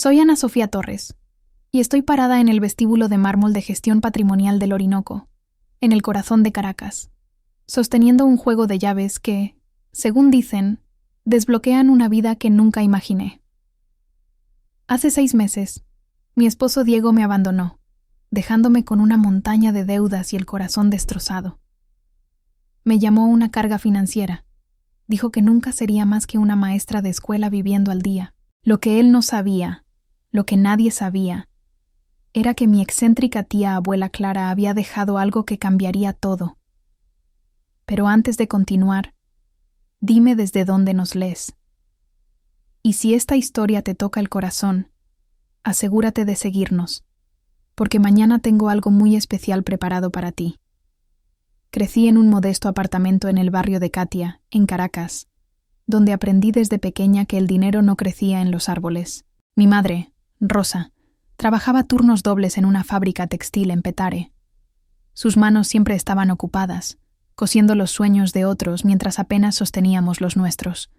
Soy Ana Sofía Torres, y estoy parada en el vestíbulo de mármol de gestión patrimonial del Orinoco, en el corazón de Caracas, sosteniendo un juego de llaves que, según dicen, desbloquean una vida que nunca imaginé. Hace 6 meses, mi esposo Diego me abandonó, dejándome con una montaña de deudas y el corazón destrozado. Me llamó una carga financiera. Dijo que nunca sería más que una maestra de escuela viviendo al día. Lo que él no sabía, lo que nadie sabía, era que mi excéntrica tía abuela Clara había dejado algo que cambiaría todo. Pero antes de continuar, dime desde dónde nos lees. Y si esta historia te toca el corazón, asegúrate de seguirnos, porque mañana tengo algo muy especial preparado para ti. Crecí en un modesto apartamento en el barrio de Catia, en Caracas, donde aprendí desde pequeña que el dinero no crecía en los árboles. Mi madre, Rosa, trabajaba turnos dobles en una fábrica textil en Petare. Sus manos siempre estaban ocupadas, cosiendo los sueños de otros mientras apenas sosteníamos los nuestros.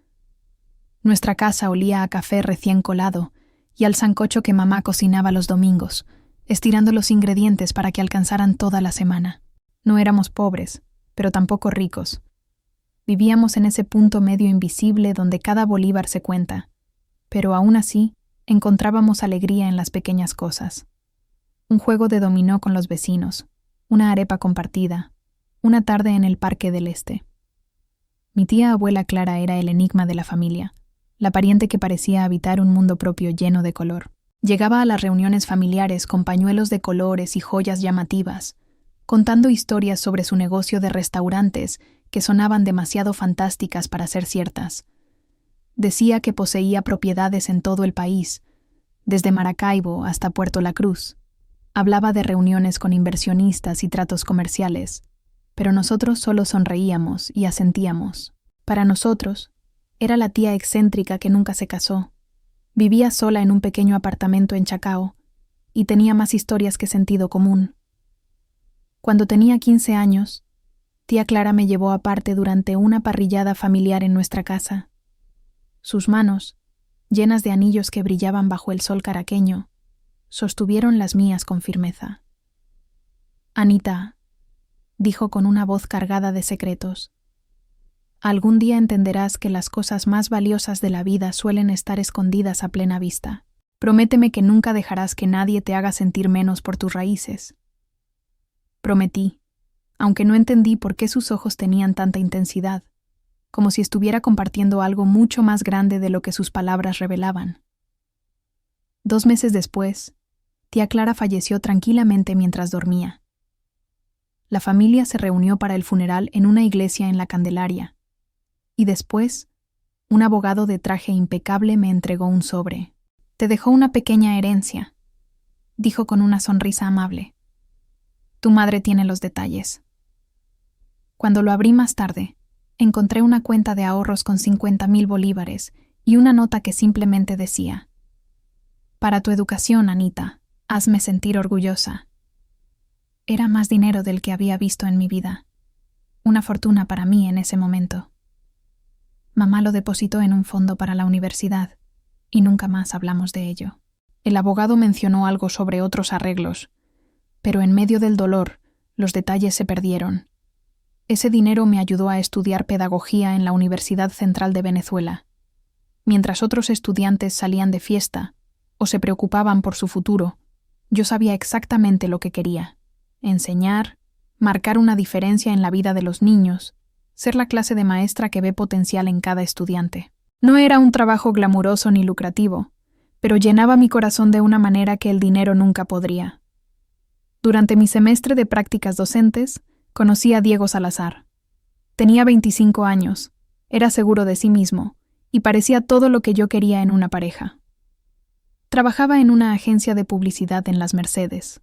Nuestra casa olía a café recién colado y al sancocho que mamá cocinaba los domingos, estirando los ingredientes para que alcanzaran toda la semana. No éramos pobres, pero tampoco ricos. Vivíamos en ese punto medio invisible donde cada bolívar se cuenta, pero aún así encontrábamos alegría en las pequeñas cosas. Un juego de dominó con los vecinos, una arepa compartida, una tarde en el Parque del Este. Mi tía abuela Clara era el enigma de la familia, la pariente que parecía habitar un mundo propio lleno de color. Llegaba a las reuniones familiares con pañuelos de colores y joyas llamativas, contando historias sobre su negocio de restaurantes que sonaban demasiado fantásticas para ser ciertas. Decía que poseía propiedades en todo el país, desde Maracaibo hasta Puerto La Cruz. Hablaba de reuniones con inversionistas y tratos comerciales, pero nosotros solo sonreíamos y asentíamos. Para nosotros, era la tía excéntrica que nunca se casó. Vivía sola en un pequeño apartamento en Chacao y tenía más historias que sentido común. Cuando tenía 15 años, tía Clara me llevó aparte durante una parrillada familiar en nuestra casa. Sus manos, llenas de anillos que brillaban bajo el sol caraqueño, sostuvieron las mías con firmeza. «Anita», dijo con una voz cargada de secretos, «algún día entenderás que las cosas más valiosas de la vida suelen estar escondidas a plena vista. Prométeme que nunca dejarás que nadie te haga sentir menos por tus raíces». Prometí, aunque no entendí por qué sus ojos tenían tanta intensidad, como si estuviera compartiendo algo mucho más grande de lo que sus palabras revelaban. 2 meses después, tía Clara falleció tranquilamente mientras dormía. La familia se reunió para el funeral en una iglesia en La Candelaria, y después, un abogado de traje impecable me entregó un sobre. «Te dejó una pequeña herencia», dijo con una sonrisa amable. «Tu madre tiene los detalles». Cuando lo abrí más tarde, encontré una cuenta de ahorros con 50,000 bolívares y una nota que simplemente decía: «Para tu educación, Anita, hazme sentir orgullosa». Era más dinero del que había visto en mi vida. Una fortuna para mí en ese momento. Mamá lo depositó en un fondo para la universidad y nunca más hablamos de ello. El abogado mencionó algo sobre otros arreglos, pero en medio del dolor, los detalles se perdieron. Ese dinero me ayudó a estudiar pedagogía en la Universidad Central de Venezuela. Mientras otros estudiantes salían de fiesta o se preocupaban por su futuro, yo sabía exactamente lo que quería: enseñar, marcar una diferencia en la vida de los niños, ser la clase de maestra que ve potencial en cada estudiante. No era un trabajo glamuroso ni lucrativo, pero llenaba mi corazón de una manera que el dinero nunca podría. Durante mi semestre de prácticas docentes, conocí a Diego Salazar. Tenía 25 años, era seguro de sí mismo y parecía todo lo que yo quería en una pareja. Trabajaba en una agencia de publicidad en Las Mercedes.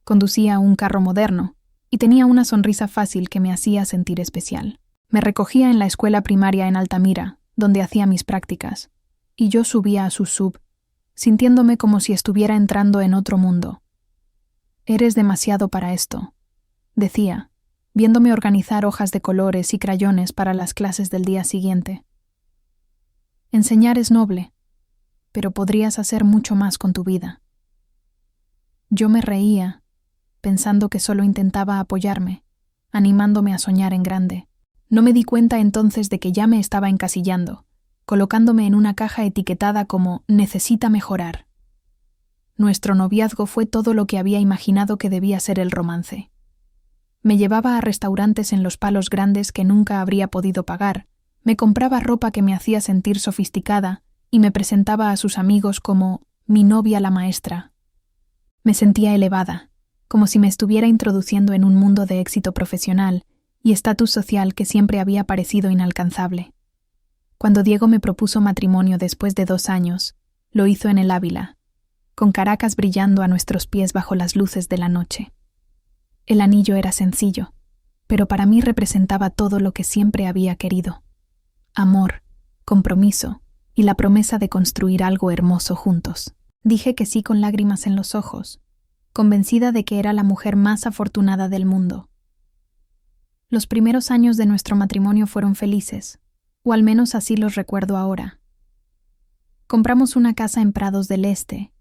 Conducía un carro moderno y tenía una sonrisa fácil que me hacía sentir especial. Me recogía en la escuela primaria en Altamira, donde hacía mis prácticas, y yo subía a su sub, sintiéndome como si estuviera entrando en otro mundo. «Eres demasiado para esto», decía, viéndome organizar hojas de colores y crayones para las clases del día siguiente. «Enseñar es noble. pero podrías hacer mucho más con tu vida. Yo me reía, pensando que solo intentaba apoyarme, animándome a soñar en grande. No me di cuenta entonces de que ya me estaba encasillando, colocándome en una caja etiquetada como «necesita mejorar». Nuestro noviazgo fue todo lo que había imaginado que debía ser el romance. Me llevaba a restaurantes en Los Palos Grandes que nunca habría podido pagar, me compraba ropa que me hacía sentir sofisticada y me presentaba a sus amigos como «mi novia la maestra». Me sentía elevada, como si me estuviera introduciendo en un mundo de éxito profesional y estatus social que siempre había parecido inalcanzable. Cuando Diego me propuso matrimonio después de 2 años, lo hizo en el Ávila, con Caracas brillando a nuestros pies bajo las luces de la noche. El anillo era sencillo, pero para mí representaba todo lo que siempre había querido: amor, compromiso y la promesa de construir algo hermoso juntos. Dije que sí con lágrimas en los ojos, convencida de que era la mujer más afortunada del mundo. Los primeros años de nuestro matrimonio fueron felices, o al menos así los recuerdo ahora. Compramos una casa en Prados del Este,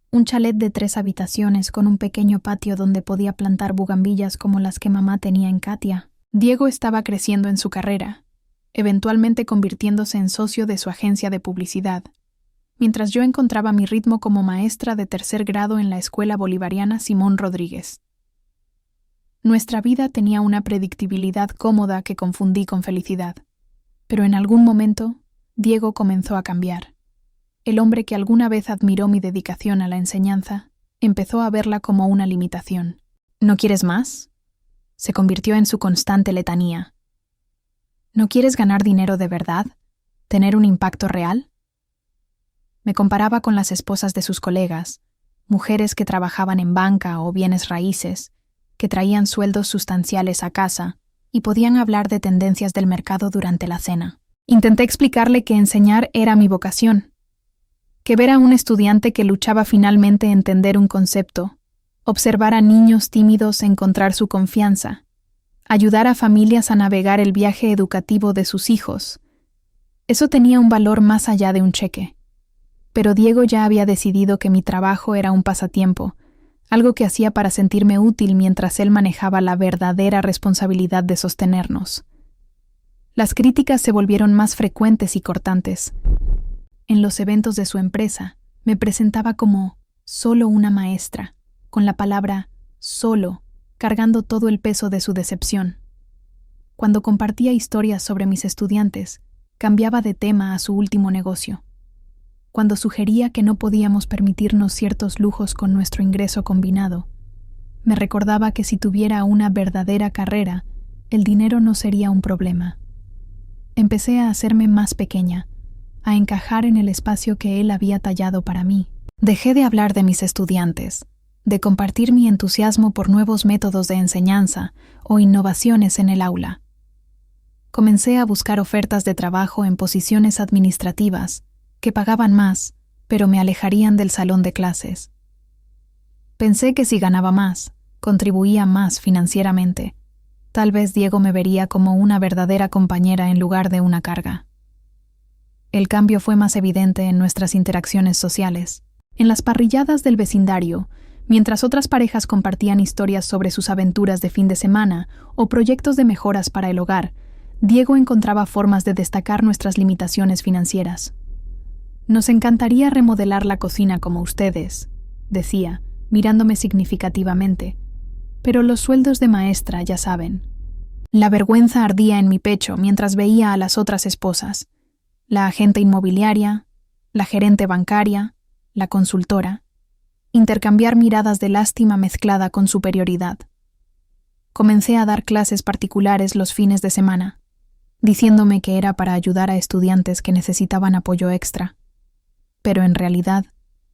un chalet de 3 habitaciones con un pequeño patio donde podía plantar bugambillas como las que mamá tenía en Katia. Diego estaba creciendo en su carrera, eventualmente convirtiéndose en socio de su agencia de publicidad, mientras yo encontraba mi ritmo como maestra de 3er grado en la Escuela Bolivariana Simón Rodríguez. Nuestra vida tenía una predictibilidad cómoda que confundí con felicidad, pero en algún momento Diego comenzó a cambiar. El hombre que alguna vez admiró mi dedicación a la enseñanza empezó a verla como una limitación. ¿No quieres más? Se convirtió en su constante letanía. ¿No quieres ganar dinero de verdad? ¿Tener un impacto real? Me comparaba con las esposas de sus colegas, mujeres que trabajaban en banca o bienes raíces, que traían sueldos sustanciales a casa y podían hablar de tendencias del mercado durante la cena. Intenté explicarle que enseñar era mi vocación, que ver a un estudiante que luchaba finalmente entender un concepto, observar a niños tímidos encontrar su confianza, ayudar a familias a navegar el viaje educativo de sus hijos, eso tenía un valor más allá de un cheque. Pero Diego ya había decidido que mi trabajo era un pasatiempo, algo que hacía para sentirme útil mientras él manejaba la verdadera responsabilidad de sostenernos. Las críticas se volvieron más frecuentes y cortantes. En los eventos de su empresa, me presentaba como solo una maestra, con la palabra solo cargando todo el peso de su decepción. Cuando compartía historias sobre mis estudiantes, cambiaba de tema a su último negocio. Cuando sugería que no podíamos permitirnos ciertos lujos con nuestro ingreso combinado, me recordaba que si tuviera una verdadera carrera, el dinero no sería un problema. Empecé a hacerme más pequeña, a encajar en el espacio que él había tallado para mí. Dejé de hablar de mis estudiantes, de compartir mi entusiasmo por nuevos métodos de enseñanza o innovaciones en el aula. Comencé a buscar ofertas de trabajo en posiciones administrativas que pagaban más, pero me alejarían del salón de clases. Pensé que si ganaba más, contribuía más financieramente. Tal vez Diego me vería como una verdadera compañera en lugar de una carga. El cambio fue más evidente en nuestras interacciones sociales. En las parrilladas del vecindario, mientras otras parejas compartían historias sobre sus aventuras de fin de semana o proyectos de mejoras para el hogar, Diego encontraba formas de destacar nuestras limitaciones financieras. «Nos encantaría remodelar la cocina como ustedes», decía, mirándome significativamente, «pero los sueldos de maestra, ya saben». La vergüenza ardía en mi pecho mientras veía a las otras esposas, la agente inmobiliaria, la gerente bancaria, la consultora, intercambiar miradas de lástima mezclada con superioridad. Comencé a dar clases particulares los fines de semana, diciéndome que era para ayudar a estudiantes que necesitaban apoyo extra, pero en realidad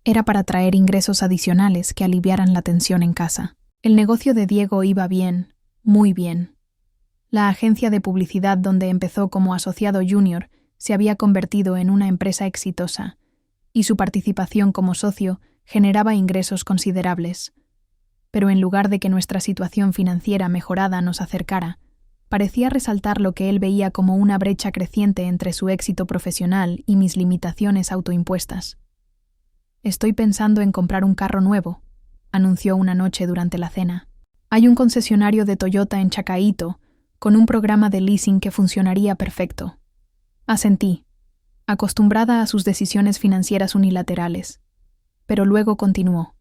era para traer ingresos adicionales que aliviaran la tensión en casa. El negocio de Diego iba bien, muy bien. La agencia de publicidad donde empezó como asociado junior se había convertido en una empresa exitosa, y su participación como socio generaba ingresos considerables. Pero en lugar de que nuestra situación financiera mejorada nos acercara, parecía resaltar lo que él veía como una brecha creciente entre su éxito profesional y mis limitaciones autoimpuestas. Estoy pensando en comprar un carro nuevo, anunció una noche durante la cena. Hay un concesionario de Toyota en Chacaito, con un programa de leasing que funcionaría perfecto. Asentí, acostumbrada a sus decisiones financieras unilaterales. Pero luego continuó.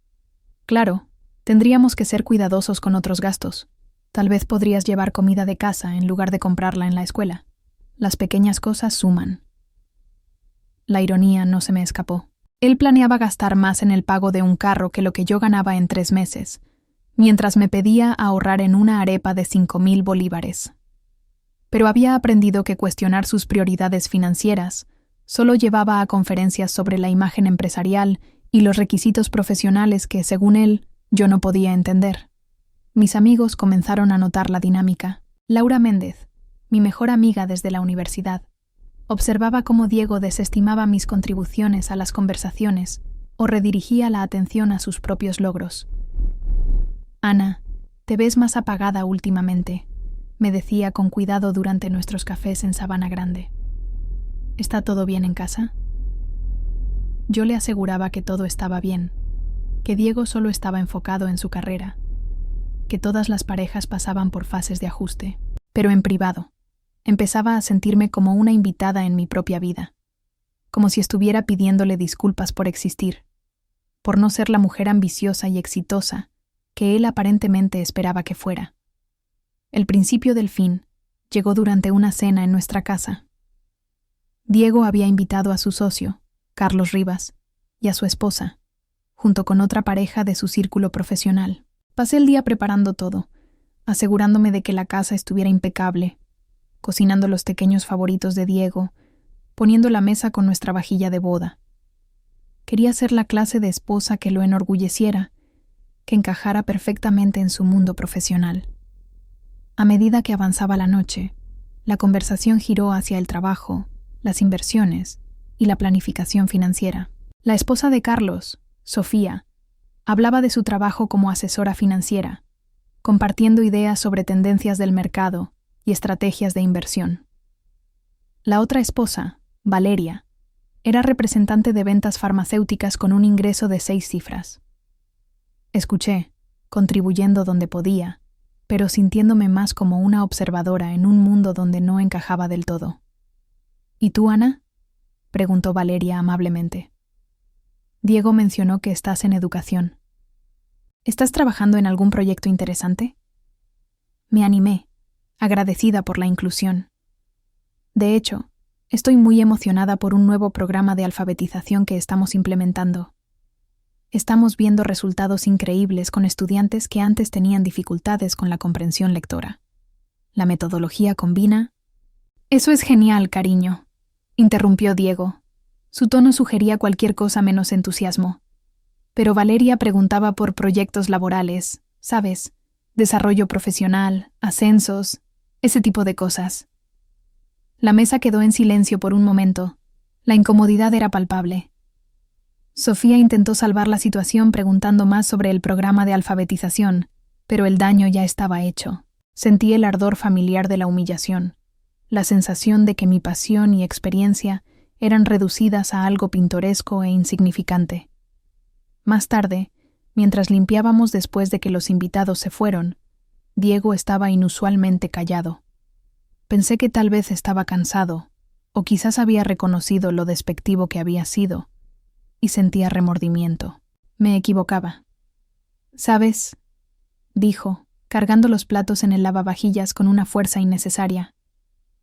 Claro, tendríamos que ser cuidadosos con otros gastos. Tal vez podrías llevar comida de casa en lugar de comprarla en la escuela. Las pequeñas cosas suman. La ironía no se me escapó. Él planeaba gastar más en el pago de un carro que lo que yo ganaba en 3 meses, mientras me pedía ahorrar en una arepa de 5,000 bolívares. Pero había aprendido que cuestionar sus prioridades financieras solo llevaba a conferencias sobre la imagen empresarial y los requisitos profesionales que, según él, yo no podía entender. Mis amigos comenzaron a notar la dinámica. Laura Méndez, mi mejor amiga desde la universidad, observaba cómo Diego desestimaba mis contribuciones a las conversaciones o redirigía la atención a sus propios logros. «Ana, te ves más apagada últimamente», me decía con cuidado durante nuestros cafés en Sabana Grande. «¿Está todo bien en casa?» Yo le aseguraba que todo estaba bien, que Diego solo estaba enfocado en su carrera, que todas las parejas pasaban por fases de ajuste, pero en privado. Empezaba a sentirme como una invitada en mi propia vida, como si estuviera pidiéndole disculpas por existir, por no ser la mujer ambiciosa y exitosa que él aparentemente esperaba que fuera. El principio del fin llegó durante una cena en nuestra casa. Diego había invitado a su socio, Carlos Rivas, y a su esposa, junto con otra pareja de su círculo profesional. Pasé el día preparando todo, asegurándome de que la casa estuviera impecable, cocinando los pequeños favoritos de Diego, poniendo la mesa con nuestra vajilla de boda. Quería ser la clase de esposa que lo enorgulleciera, que encajara perfectamente en su mundo profesional. A medida que avanzaba la noche, la conversación giró hacia el trabajo, las inversiones y la planificación financiera. La esposa de Carlos, Sofía, hablaba de su trabajo como asesora financiera, compartiendo ideas sobre tendencias del mercado y estrategias de inversión. La otra esposa, Valeria, era representante de ventas farmacéuticas con un ingreso de 6 cifras. Escuché, contribuyendo donde podía, pero sintiéndome más como una observadora en un mundo donde no encajaba del todo. «¿Y tú, Ana?», preguntó Valeria amablemente. Diego mencionó que estás en educación. ¿Estás trabajando en algún proyecto interesante? Me animé, agradecida por la inclusión. De hecho, estoy muy emocionada por un nuevo programa de alfabetización que estamos implementando. Estamos viendo resultados increíbles con estudiantes que antes tenían dificultades con la comprensión lectora. La metodología combina... «Eso es genial, cariño», interrumpió Diego. Su tono sugería cualquier cosa menos entusiasmo. Pero Valeria preguntaba por proyectos laborales, ¿sabes? Desarrollo profesional, ascensos, ese tipo de cosas. La mesa quedó en silencio por un momento. La incomodidad era palpable. Sofía intentó salvar la situación preguntando más sobre el programa de alfabetización, pero el daño ya estaba hecho. Sentí el ardor familiar de la humillación, la sensación de que mi pasión y experiencia eran reducidas a algo pintoresco e insignificante. Más tarde, mientras limpiábamos después de que los invitados se fueron, Diego estaba inusualmente callado. Pensé que tal vez estaba cansado, o quizás había reconocido lo despectivo que había sido, y sentía remordimiento. Me equivocaba. «¿Sabes?», dijo, cargando los platos en el lavavajillas con una fuerza innecesaria.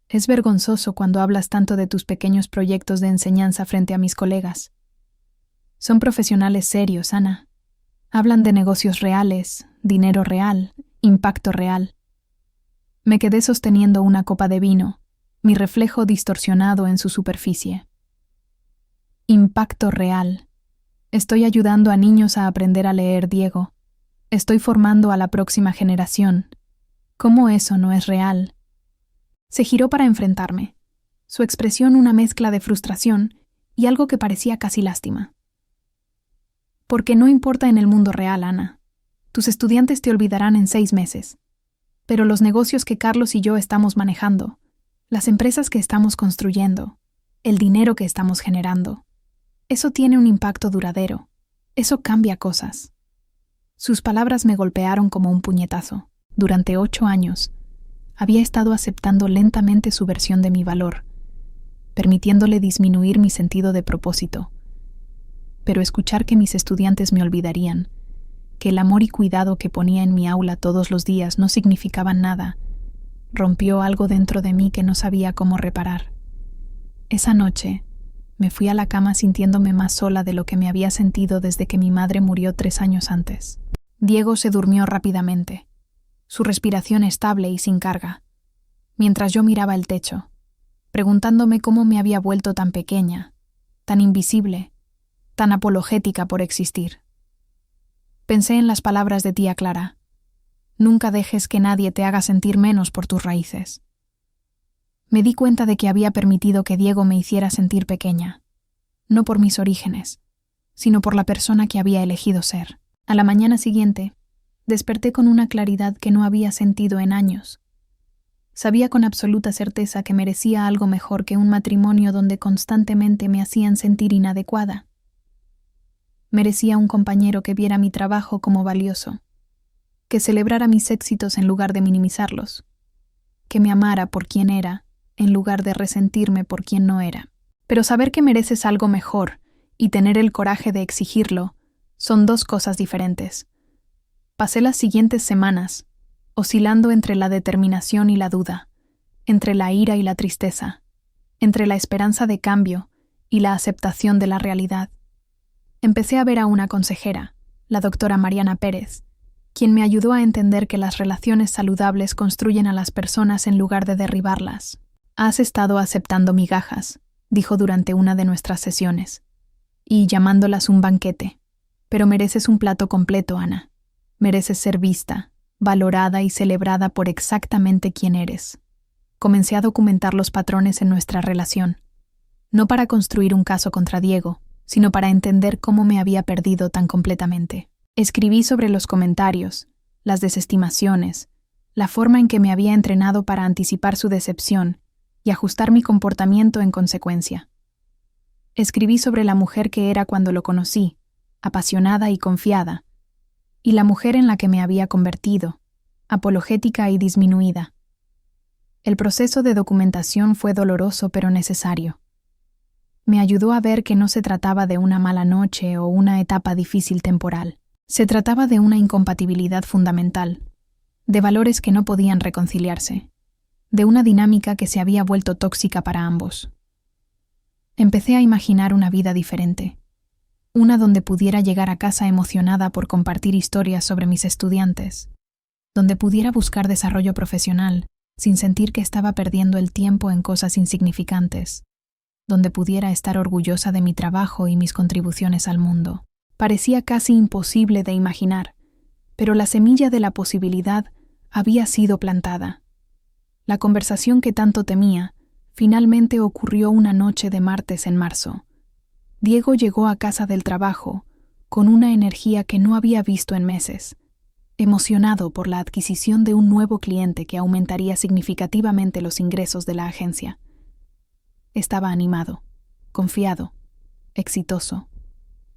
«Es vergonzoso cuando hablas tanto de tus pequeños proyectos de enseñanza frente a mis colegas. Son profesionales serios, Ana. Hablan de negocios reales, dinero real, impacto real». Me quedé sosteniendo una copa de vino, mi reflejo distorsionado en su superficie. Impacto real. Estoy ayudando a niños a aprender a leer, Diego. Estoy formando a la próxima generación. ¿Cómo eso no es real? Se giró para enfrentarme, su expresión una mezcla de frustración y algo que parecía casi lástima. Porque no importa en el mundo real, Ana. Tus estudiantes te olvidarán en 6 meses. Pero los negocios que Carlos y yo estamos manejando, las empresas que estamos construyendo, el dinero que estamos generando, eso tiene un impacto duradero. Eso cambia cosas. Sus palabras me golpearon como un puñetazo. Durante 8 años, había estado aceptando lentamente su versión de mi valor, permitiéndole disminuir mi sentido de propósito. Pero escuchar que mis estudiantes me olvidarían, que el amor y cuidado que ponía en mi aula todos los días no significaban nada, rompió algo dentro de mí que no sabía cómo reparar. Esa noche, me fui a la cama sintiéndome más sola de lo que me había sentido desde que mi madre murió 3 años antes. Diego se durmió rápidamente, su respiración estable y sin carga, mientras yo miraba el techo, preguntándome cómo me había vuelto tan pequeña, tan invisible, tan apologética por existir. Pensé en las palabras de tía Clara: nunca dejes que nadie te haga sentir menos por tus raíces. Me di cuenta de que había permitido que Diego me hiciera sentir pequeña, no por mis orígenes, sino por la persona que había elegido ser. A la mañana siguiente, desperté con una claridad que no había sentido en años. Sabía con absoluta certeza que merecía algo mejor que un matrimonio donde constantemente me hacían sentir inadecuada. Merecía un compañero que viera mi trabajo como valioso, que celebrara mis éxitos en lugar de minimizarlos, que me amara por quien era en lugar de resentirme por quien no era. Pero saber que mereces algo mejor y tener el coraje de exigirlo son 2 cosas diferentes. Pasé las siguientes semanas oscilando entre la determinación y la duda, entre la ira y la tristeza, entre la esperanza de cambio y la aceptación de la realidad. Empecé a ver a una consejera, la doctora Mariana Pérez, quien me ayudó a entender que las relaciones saludables construyen a las personas en lugar de derribarlas. «Has estado aceptando migajas», dijo durante una de nuestras sesiones, «y llamándolas un banquete. Pero mereces un plato completo, Ana. Mereces ser vista, valorada y celebrada por exactamente quién eres». Comencé a documentar los patrones en nuestra relación, no para construir un caso contra Diego, sino para entender cómo me había perdido tan completamente. Escribí sobre los comentarios, las desestimaciones, la forma en que me había entrenado para anticipar su decepción y ajustar mi comportamiento en consecuencia. Escribí sobre la mujer que era cuando lo conocí, apasionada y confiada, y la mujer en la que me había convertido, apologética y disminuida. El proceso de documentación fue doloroso pero necesario. Me ayudó a ver que no se trataba de una mala noche o una etapa difícil temporal. Se trataba de una incompatibilidad fundamental, de valores que no podían reconciliarse, de una dinámica que se había vuelto tóxica para ambos. Empecé a imaginar una vida diferente, una donde pudiera llegar a casa emocionada por compartir historias sobre mis estudiantes, donde pudiera buscar desarrollo profesional sin sentir que estaba perdiendo el tiempo en cosas insignificantes, donde pudiera estar orgullosa de mi trabajo y mis contribuciones al mundo. Parecía casi imposible de imaginar, pero la semilla de la posibilidad había sido plantada. La conversación que tanto temía finalmente ocurrió una noche de martes en marzo. Diego llegó a casa del trabajo con una energía que no había visto en meses, emocionado por la adquisición de un nuevo cliente que aumentaría significativamente los ingresos de la agencia. Estaba animado, confiado, exitoso,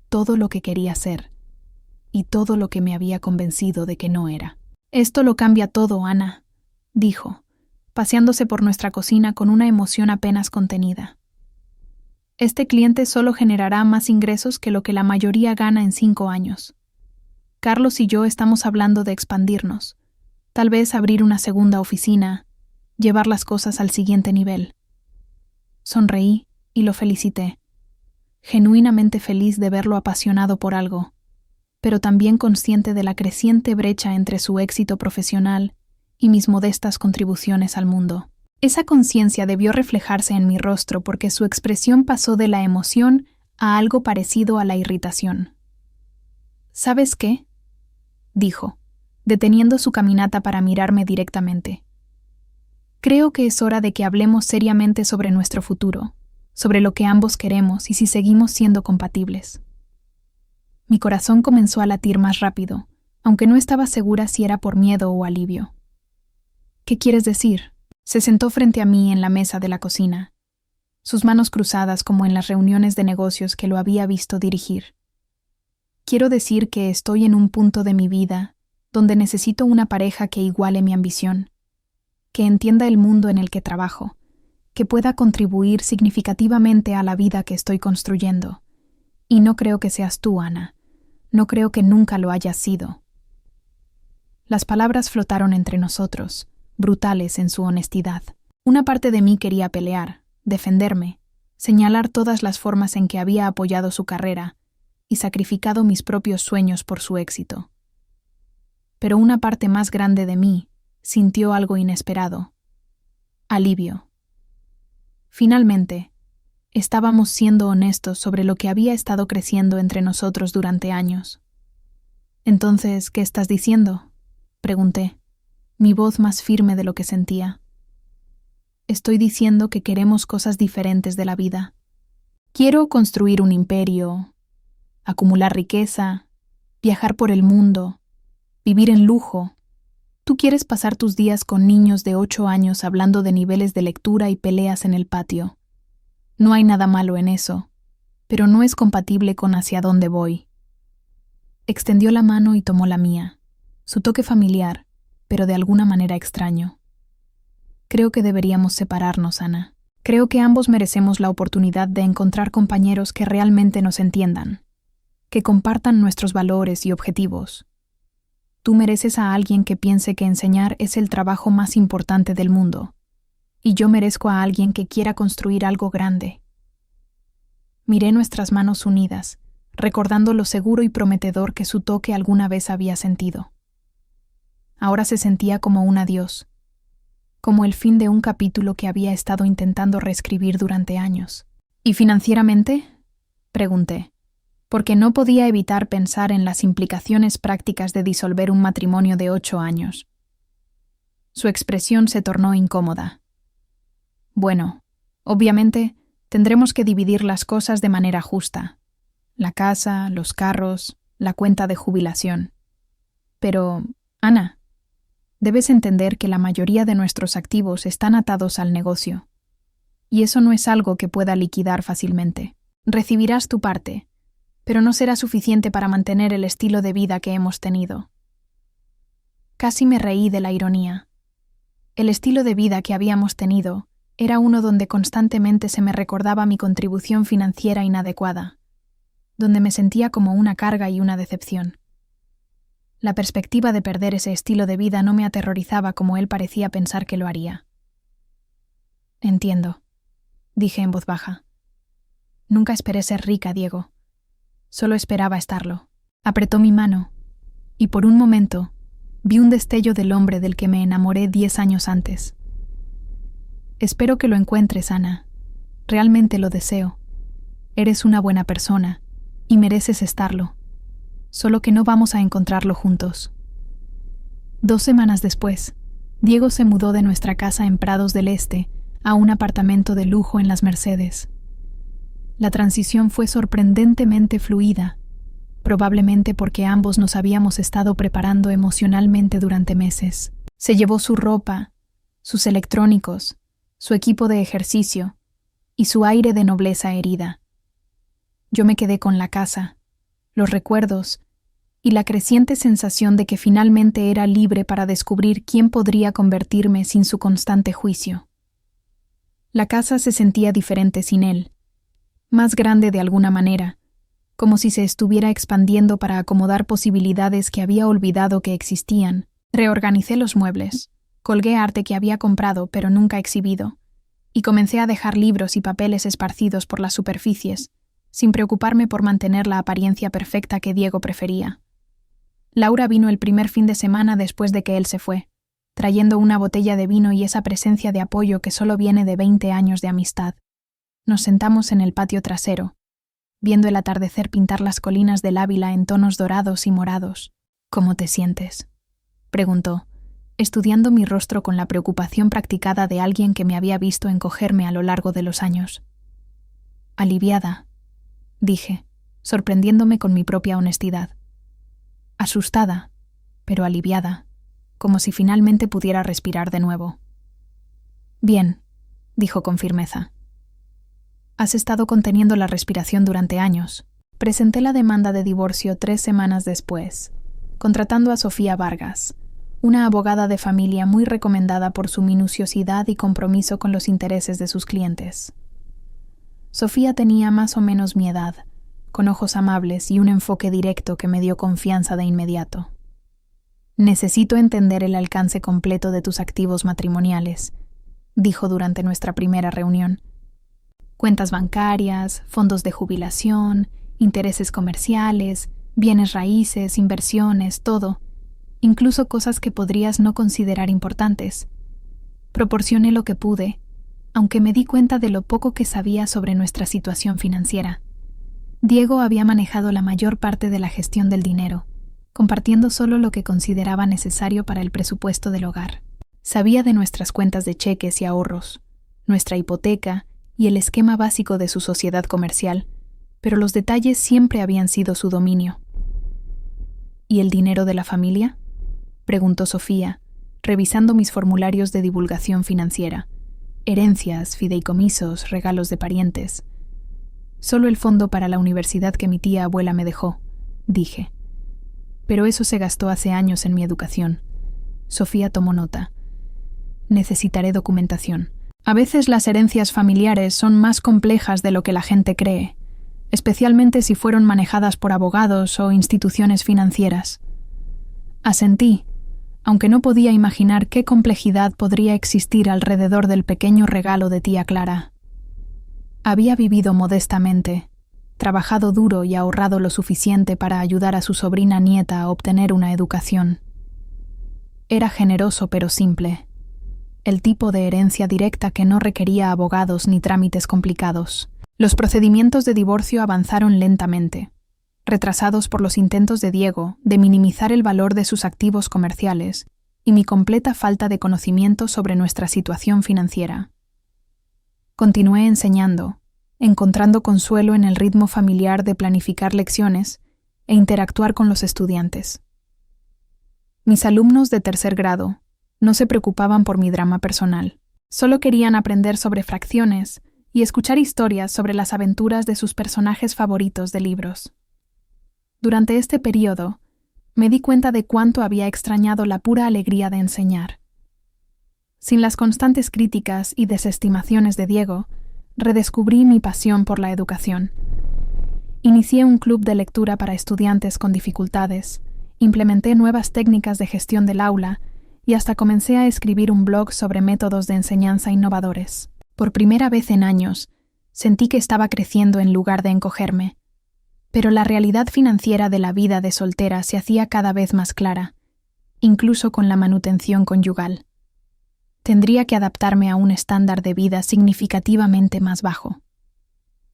todo lo que quería ser y todo lo que me había convencido de que no era. «Esto lo cambia todo, Ana», dijo, paseándose por nuestra cocina con una emoción apenas contenida. «Este cliente solo generará más ingresos que lo que la mayoría gana en 5 años. Carlos y yo estamos hablando de expandirnos, tal vez abrir una segunda oficina, llevar las cosas al siguiente nivel». Sonreí y lo felicité, genuinamente feliz de verlo apasionado por algo, pero también consciente de la creciente brecha entre su éxito profesional y mis modestas contribuciones al mundo. Esa conciencia debió reflejarse en mi rostro porque su expresión pasó de la emoción a algo parecido a la irritación. «¿Sabes qué?», dijo, deteniendo su caminata para mirarme directamente. «Creo que es hora de que hablemos seriamente sobre nuestro futuro, sobre lo que ambos queremos y si seguimos siendo compatibles». Mi corazón comenzó a latir más rápido, aunque no estaba segura si era por miedo o alivio. «¿Qué quieres decir?». Se sentó frente a mí en la mesa de la cocina, sus manos cruzadas como en las reuniones de negocios que lo había visto dirigir. Quiero decir que estoy en un punto de mi vida donde necesito una pareja que iguale mi ambición, que entienda el mundo en el que trabajo, que pueda contribuir significativamente a la vida que estoy construyendo. Y no creo que seas tú, Ana. No creo que nunca lo hayas sido. Las palabras flotaron entre nosotros, brutales en su honestidad. Una parte de mí quería pelear, defenderme, señalar todas las formas en que había apoyado su carrera y sacrificado mis propios sueños por su éxito. Pero una parte más grande de mí sintió algo inesperado. Alivio. Finalmente, estábamos siendo honestos sobre lo que había estado creciendo entre nosotros durante años. «Entonces, ¿qué estás diciendo?», pregunté, mi voz más firme de lo que sentía. «Estoy diciendo que queremos cosas diferentes de la vida. Quiero construir un imperio, acumular riqueza, viajar por el mundo, vivir en lujo. Tú quieres pasar tus días con niños de 8 años hablando de niveles de lectura y peleas en el patio. No hay nada malo en eso, pero no es compatible con hacia dónde voy». Extendió la mano y tomó la mía, su toque familiar, pero de alguna manera extraño. «Creo que deberíamos separarnos, Ana. Creo que ambos merecemos la oportunidad de encontrar compañeros que realmente nos entiendan, que compartan nuestros valores y objetivos. Tú mereces a alguien que piense que enseñar es el trabajo más importante del mundo, y yo merezco a alguien que quiera construir algo grande». Miré nuestras manos unidas, recordando lo seguro y prometedor que su toque alguna vez había sentido. Ahora se sentía como un adiós, como el fin de un capítulo que había estado intentando reescribir durante años. «¿Y financieramente?», pregunté, porque no podía evitar pensar en las implicaciones prácticas de disolver un matrimonio de 8 años. Su expresión se tornó incómoda. «Bueno, obviamente, tendremos que dividir las cosas de manera justa. La casa, los carros, la cuenta de jubilación. Pero, Ana, debes entender que la mayoría de nuestros activos están atados al negocio. Y eso no es algo que pueda liquidar fácilmente. Recibirás tu parte, pero no será suficiente para mantener el estilo de vida que hemos tenido». Casi me reí de la ironía. El estilo de vida que habíamos tenido era uno donde constantemente se me recordaba mi contribución financiera inadecuada, donde me sentía como una carga y una decepción. La perspectiva de perder ese estilo de vida no me aterrorizaba como él parecía pensar que lo haría. «Entiendo», dije en voz baja. «Nunca esperé ser rica, Diego. Solo esperaba estarlo». Apretó mi mano, y por un momento vi un destello del hombre del que me enamoré 10 años antes. «Espero que lo encuentres, Ana. Realmente lo deseo. Eres una buena persona, y mereces estarlo. Solo que no vamos a encontrarlo juntos». 2 semanas después, Diego se mudó de nuestra casa en Prados del Este a un apartamento de lujo en las Mercedes. La transición fue sorprendentemente fluida, probablemente porque ambos nos habíamos estado preparando emocionalmente durante meses. Se llevó su ropa, sus electrónicos, su equipo de ejercicio y su aire de nobleza herida. Yo me quedé con la casa, los recuerdos y la creciente sensación de que finalmente era libre para descubrir quién podría convertirme sin su constante juicio. La casa se sentía diferente sin él, más grande de alguna manera, como si se estuviera expandiendo para acomodar posibilidades que había olvidado que existían. Reorganicé los muebles, colgué arte que había comprado pero nunca exhibido, y comencé a dejar libros y papeles esparcidos por las superficies, sin preocuparme por mantener la apariencia perfecta que Diego prefería. Laura vino el primer fin de semana después de que él se fue, trayendo una botella de vino y esa presencia de apoyo que solo viene de 20 años de amistad. Nos sentamos en el patio trasero, viendo el atardecer pintar las colinas del Ávila en tonos dorados y morados. «¿Cómo te sientes?», preguntó, estudiando mi rostro con la preocupación practicada de alguien que me había visto encogerme a lo largo de los años. «Aliviada», dije, sorprendiéndome con mi propia honestidad. Asustada, pero aliviada, como si finalmente pudiera respirar de nuevo. «Bien», dijo con firmeza. «Has estado conteniendo la respiración durante años. Presenté la demanda de divorcio 3 semanas después, contratando a Sofía Vargas, una abogada de familia muy recomendada por su minuciosidad y compromiso con los intereses de sus clientes. Sofía tenía más o menos mi edad, con ojos amables y un enfoque directo que me dio confianza de inmediato. «Necesito entender el alcance completo de tus activos matrimoniales», dijo durante nuestra primera reunión. «Cuentas bancarias, fondos de jubilación, intereses comerciales, bienes raíces, inversiones, todo, incluso cosas que podrías no considerar importantes. Proporcioné lo que pude, aunque me di cuenta de lo poco que sabía sobre nuestra situación financiera. Diego había manejado la mayor parte de la gestión del dinero, compartiendo solo lo que consideraba necesario para el presupuesto del hogar. Sabía de nuestras cuentas de cheques y ahorros, nuestra hipoteca y el esquema básico de su sociedad comercial, pero los detalles siempre habían sido su dominio. ¿Y el dinero de la familia?, preguntó Sofía, revisando mis formularios de divulgación financiera. Herencias, fideicomisos, regalos de parientes. Solo el fondo para la universidad que mi tía abuela me dejó, dije. Pero eso se gastó hace años en mi educación. Sofía tomó nota. Necesitaré documentación. A veces las herencias familiares son más complejas de lo que la gente cree, especialmente si fueron manejadas por abogados o instituciones financieras. Asentí, aunque no podía imaginar qué complejidad podría existir alrededor del pequeño regalo de tía Clara. Había vivido modestamente, trabajado duro y ahorrado lo suficiente para ayudar a su sobrina nieta a obtener una educación. Era generoso pero simple, el tipo de herencia directa que no requería abogados ni trámites complicados. Los procedimientos de divorcio avanzaron lentamente, retrasados por los intentos de Diego de minimizar el valor de sus activos comerciales y mi completa falta de conocimiento sobre nuestra situación financiera. Continué enseñando, encontrando consuelo en el ritmo familiar de planificar lecciones e interactuar con los estudiantes. Mis alumnos de 3er grado no se preocupaban por mi drama personal, solo querían aprender sobre fracciones y escuchar historias sobre las aventuras de sus personajes favoritos de libros. Durante este periodo, me di cuenta de cuánto había extrañado la pura alegría de enseñar. Sin las constantes críticas y desestimaciones de Diego, redescubrí mi pasión por la educación. Inicié un club de lectura para estudiantes con dificultades, implementé nuevas técnicas de gestión del aula y hasta comencé a escribir un blog sobre métodos de enseñanza innovadores. Por primera vez en años, sentí que estaba creciendo en lugar de encogerme. Pero la realidad financiera de la vida de soltera se hacía cada vez más clara, incluso con la manutención conyugal. Tendría que adaptarme a un estándar de vida significativamente más bajo.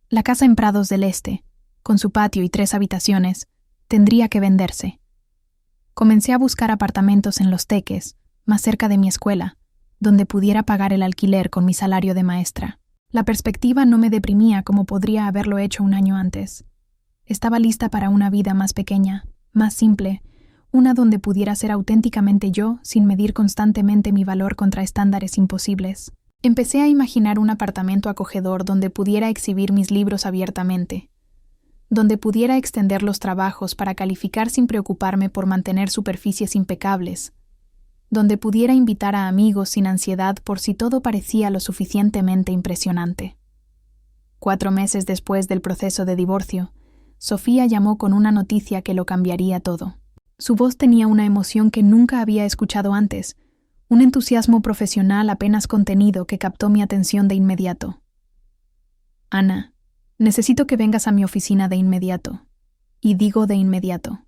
La casa en Prados del Este, con su patio y 3 habitaciones, tendría que venderse. Comencé a buscar apartamentos en Los Teques, más cerca de mi escuela, donde pudiera pagar el alquiler con mi salario de maestra. La perspectiva no me deprimía como podría haberlo hecho un año antes. Estaba lista para una vida más pequeña, más simple, una donde pudiera ser auténticamente yo sin medir constantemente mi valor contra estándares imposibles. Empecé a imaginar un apartamento acogedor donde pudiera exhibir mis libros abiertamente, donde pudiera extender los trabajos para calificar sin preocuparme por mantener superficies impecables, donde pudiera invitar a amigos sin ansiedad por si todo parecía lo suficientemente impresionante. 4 meses después del proceso de divorcio, Sofía llamó con una noticia que lo cambiaría todo. Su voz tenía una emoción que nunca había escuchado antes, un entusiasmo profesional apenas contenido que captó mi atención de inmediato. «Ana, necesito que vengas a mi oficina de inmediato. Y digo de inmediato.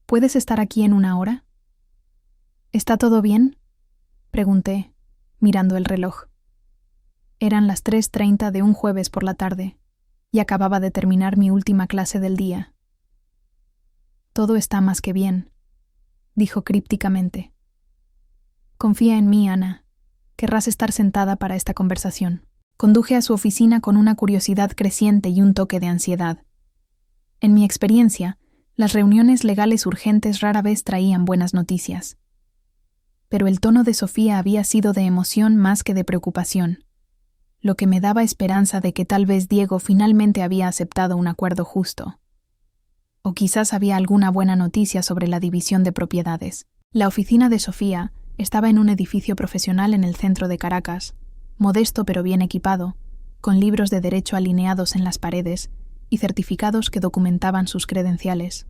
¿Puedes estar aquí en 1 hora?» «¿Está todo bien?», pregunté, mirando el reloj. Eran las 3:30 de un jueves por la tarde, y acababa de terminar mi última clase del día. «Todo está más que bien», dijo crípticamente. «Confía en mí, Ana. Querrás estar sentada para esta conversación». Conduje a su oficina con una curiosidad creciente y un toque de ansiedad. En mi experiencia, las reuniones legales urgentes rara vez traían buenas noticias. Pero el tono de Sofía había sido de emoción más que de preocupación. lo que me daba esperanza de que tal vez Diego finalmente había aceptado un acuerdo justo. O quizás había alguna buena noticia sobre la división de propiedades. La oficina de Sofía estaba en un edificio profesional en el centro de Caracas, modesto pero bien equipado, con libros de derecho alineados en las paredes y certificados que documentaban sus credenciales.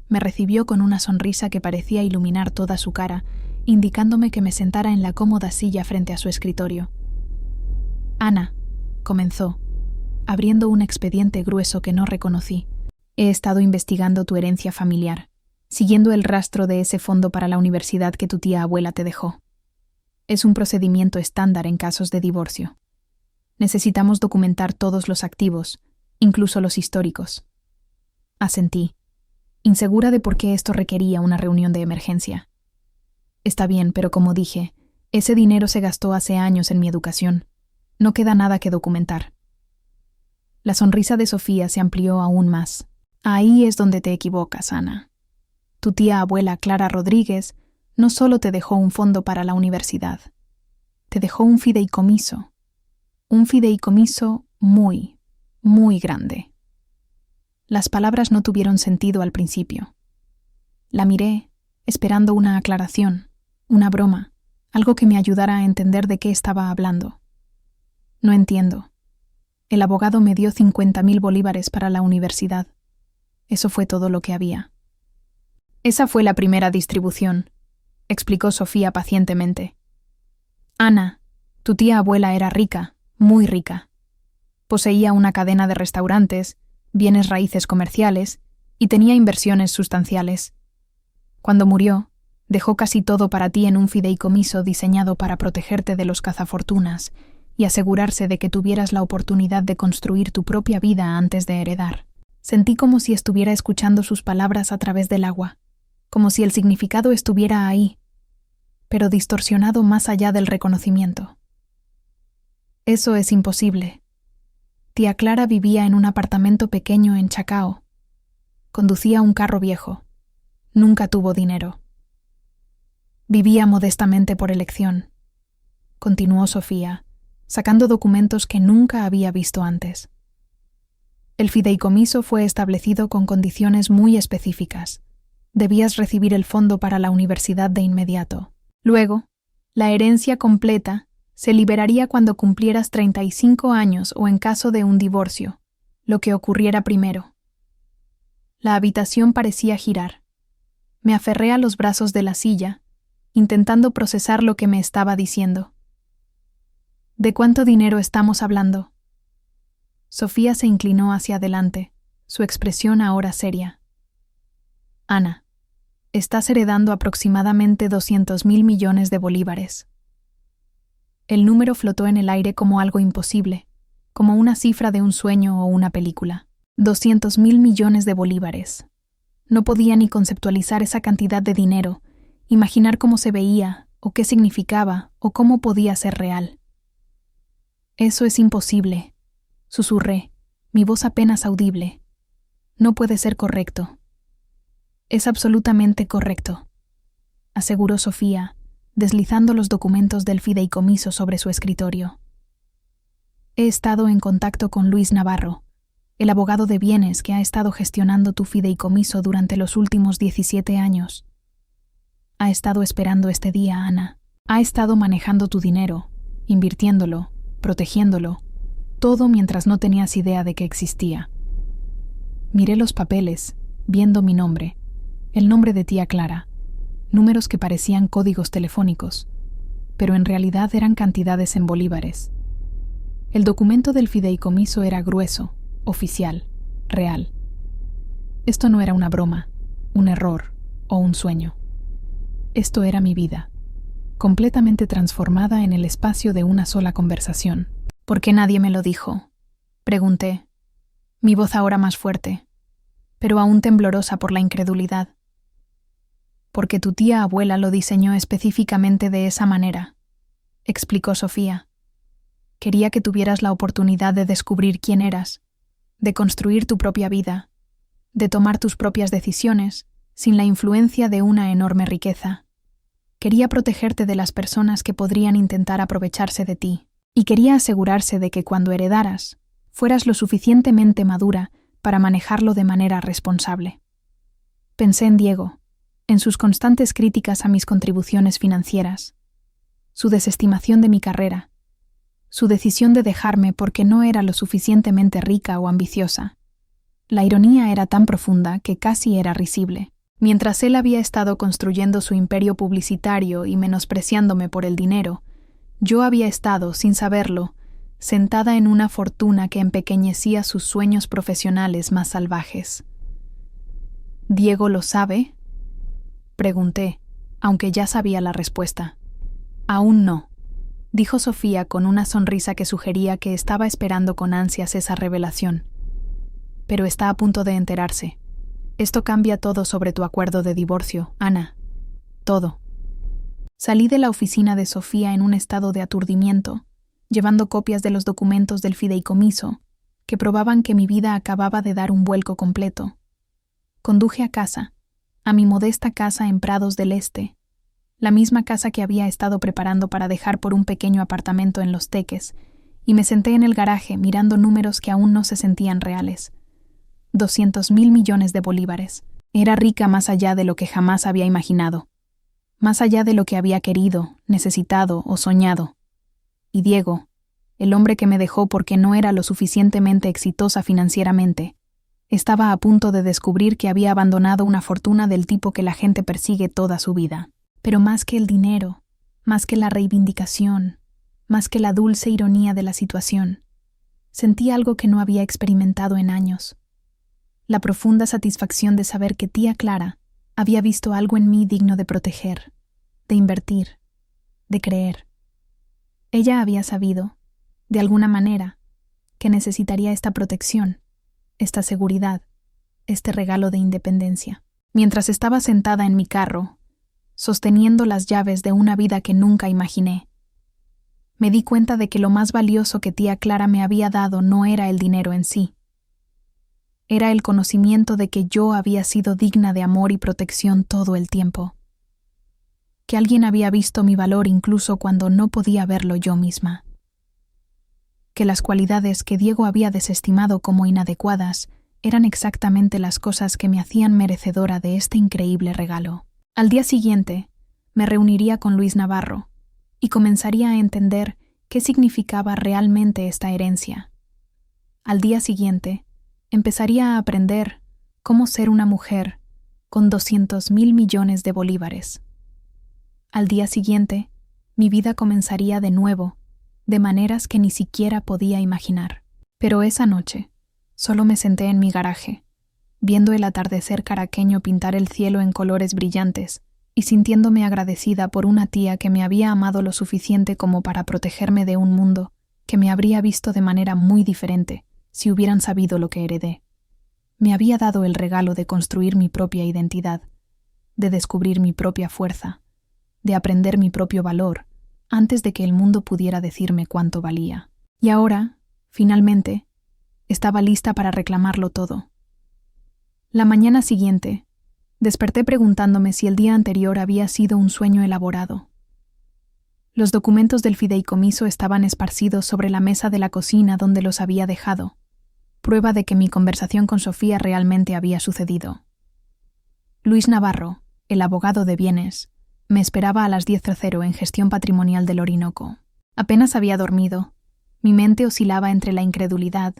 Me recibió con una sonrisa que parecía iluminar toda su cara, indicándome que me sentara en la cómoda silla frente a su escritorio. «Ana», comenzó, abriendo un expediente grueso que no reconocí. «He estado investigando tu herencia familiar, siguiendo el rastro de ese fondo para la universidad que tu tía abuela te dejó. Es un procedimiento estándar en casos de divorcio. Necesitamos documentar todos los activos, incluso los históricos». Asentí, insegura de por qué esto requería una reunión de emergencia. «Está bien, pero como dije, ese dinero se gastó hace años en mi educación. No queda nada que documentar». La sonrisa de Sofía se amplió aún más. «Ahí es donde te equivocas, Ana. Tu tía abuela Clara Rodríguez no solo te dejó un fondo para la universidad, te dejó un fideicomiso. Un fideicomiso muy, muy grande». Las palabras no tuvieron sentido al principio. La miré, esperando una aclaración, una broma, algo que me ayudara a entender de qué estaba hablando. «No entiendo. El abogado me dio 50.000 bolívares para la universidad. Eso fue todo lo que había». «Esa fue la primera distribución», explicó Sofía pacientemente. «Ana, tu tía abuela era rica, muy rica. Poseía una cadena de restaurantes, bienes raíces comerciales y tenía inversiones sustanciales. Cuando murió, dejó casi todo para ti en un fideicomiso diseñado para protegerte de los cazafortunas y asegurarse de que tuvieras la oportunidad de construir tu propia vida antes de heredar». Sentí como si estuviera escuchando sus palabras a través del agua, como si el significado estuviera ahí, pero distorsionado más allá del reconocimiento. «Eso es imposible. Tía Clara vivía en un apartamento pequeño en Chacao. Conducía un carro viejo. Nunca tuvo dinero. Vivía modestamente por elección», continuó Sofía, sacando documentos que nunca había visto antes. «El fideicomiso fue establecido con condiciones muy específicas. Debías recibir el fondo para la universidad de inmediato. Luego, la herencia completa se liberaría cuando cumplieras 35 años o en caso de un divorcio, lo que ocurriera primero». La habitación parecía girar. Me aferré a los brazos de la silla, intentando procesar lo que me estaba diciendo. «¿De cuánto dinero estamos hablando?». Sofía se inclinó hacia adelante, su expresión ahora seria. «Ana, estás heredando aproximadamente 200.000 millones de bolívares». El número flotó en el aire como algo imposible, como una cifra de un sueño o una película. 200.000 millones de bolívares. No podía ni conceptualizar esa cantidad de dinero, imaginar cómo se veía, o qué significaba, o cómo podía ser real. «Eso es imposible», susurré, mi voz apenas audible. «No puede ser correcto». «Es absolutamente correcto», aseguró Sofía, deslizando los documentos del fideicomiso sobre su escritorio. «He estado en contacto con Luis Navarro, el abogado de bienes que ha estado gestionando tu fideicomiso durante los últimos 17 años. Ha estado esperando este día, Ana. Ha estado manejando tu dinero, invirtiéndolo, protegiéndolo, todo mientras no tenías idea de que existía». Miré los papeles, viendo mi nombre, el nombre de tía Clara, números que parecían códigos telefónicos, pero en realidad eran cantidades en bolívares. El documento del fideicomiso era grueso, oficial, real. Esto no era una broma, un error o un sueño. Esto era mi vida, completamente transformada en el espacio de una sola conversación. «¿Por qué nadie me lo dijo?», pregunté, mi voz ahora más fuerte, pero aún temblorosa por la incredulidad. «Porque tu tía abuela lo diseñó específicamente de esa manera», explicó Sofía. «Quería que tuvieras la oportunidad de descubrir quién eras, de construir tu propia vida, de tomar tus propias decisiones sin la influencia de una enorme riqueza. Quería protegerte de las personas que podrían intentar aprovecharse de ti». Y quería asegurarse de que cuando heredaras, fueras lo suficientemente madura para manejarlo de manera responsable. Pensé en Diego, en sus constantes críticas a mis contribuciones financieras, su desestimación de mi carrera, su decisión de dejarme porque no era lo suficientemente rica o ambiciosa. La ironía era tan profunda que casi era risible. Mientras él había estado construyendo su imperio publicitario y menospreciándome por el dinero, yo había estado, sin saberlo, sentada en una fortuna que empequeñecía sus sueños profesionales más salvajes. ¿Diego lo sabe?, pregunté, aunque ya sabía la respuesta. Aún no, dijo Sofía con una sonrisa que sugería que estaba esperando con ansias esa revelación. Pero está a punto de enterarse. Esto cambia todo sobre tu acuerdo de divorcio, Ana. Todo. Salí de la oficina de Sofía en un estado de aturdimiento, llevando copias de los documentos del fideicomiso, que probaban que mi vida acababa de dar un vuelco completo. Conduje a casa, a mi modesta casa en Prados del Este, la misma casa que había estado preparando para dejar por un pequeño apartamento en Los Teques, y me senté en el garaje mirando números que aún no se sentían reales. 200.000 millones de bolívares. Era rica más allá de lo que jamás había imaginado, más allá de lo que había querido, necesitado o soñado. Y Diego, el hombre que me dejó porque no era lo suficientemente exitosa financieramente, estaba a punto de descubrir que había abandonado una fortuna del tipo que la gente persigue toda su vida. Pero más que el dinero, más que la reivindicación, más que la dulce ironía de la situación, sentí algo que no había experimentado en años. La profunda satisfacción de saber que tía Clara había visto algo en mí digno de proteger, de invertir, de creer. Ella había sabido, de alguna manera, que necesitaría esta protección, esta seguridad, este regalo de independencia. Mientras estaba sentada en mi carro, sosteniendo las llaves de una vida que nunca imaginé, me di cuenta de que lo más valioso que tía Clara me había dado no era el dinero en sí. Era el conocimiento de que yo había sido digna de amor y protección todo el tiempo. Que alguien había visto mi valor incluso cuando no podía verlo yo misma. Que las cualidades que Diego había desestimado como inadecuadas eran exactamente las cosas que me hacían merecedora de este increíble regalo. Al día siguiente, me reuniría con Luis Navarro y comenzaría a entender qué significaba realmente esta herencia. Al día siguiente, empezaría a aprender cómo ser una mujer con 200.000 millones de bolívares. Al día siguiente, mi vida comenzaría de nuevo, de maneras que ni siquiera podía imaginar. Pero esa noche, solo me senté en mi garaje, viendo el atardecer caraqueño pintar el cielo en colores brillantes y sintiéndome agradecida por una tía que me había amado lo suficiente como para protegerme de un mundo que me habría visto de manera muy diferente si hubieran sabido lo que heredé. Me había dado el regalo de construir mi propia identidad, de descubrir mi propia fuerza, de aprender mi propio valor, antes de que el mundo pudiera decirme cuánto valía. Y ahora, finalmente, estaba lista para reclamarlo todo. La mañana siguiente, desperté preguntándome si el día anterior había sido un sueño elaborado. Los documentos del fideicomiso estaban esparcidos sobre la mesa de la cocina donde los había dejado, prueba de que mi conversación con Sofía realmente había sucedido. Luis Navarro, el abogado de bienes, me esperaba a las 10:00 en Gestión Patrimonial del Orinoco. Apenas había dormido. Mi mente oscilaba entre la incredulidad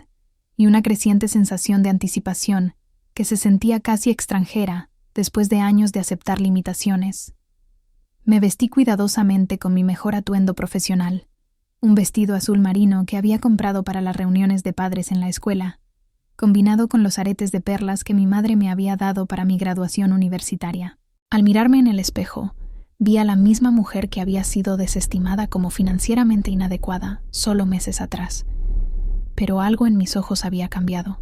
y una creciente sensación de anticipación que se sentía casi extranjera después de años de aceptar limitaciones. Me vestí cuidadosamente con mi mejor atuendo profesional, un vestido azul marino que había comprado para las reuniones de padres en la escuela, combinado con los aretes de perlas que mi madre me había dado para mi graduación universitaria. Al mirarme en el espejo, vi a la misma mujer que había sido desestimada como financieramente inadecuada solo meses atrás. Pero algo en mis ojos había cambiado.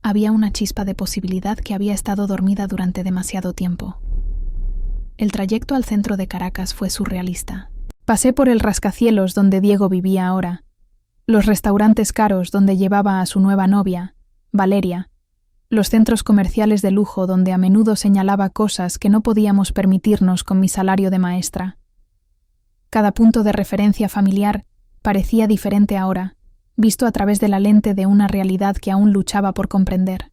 Había una chispa de posibilidad que había estado dormida durante demasiado tiempo. El trayecto al centro de Caracas fue surrealista. Pasé por el rascacielos donde Diego vivía ahora, los restaurantes caros donde llevaba a su nueva novia, Valeria, los centros comerciales de lujo donde a menudo señalaba cosas que no podíamos permitirnos con mi salario de maestra. Cada punto de referencia familiar Parecía diferente ahora, visto a través de la lente de una realidad que aún luchaba por comprender.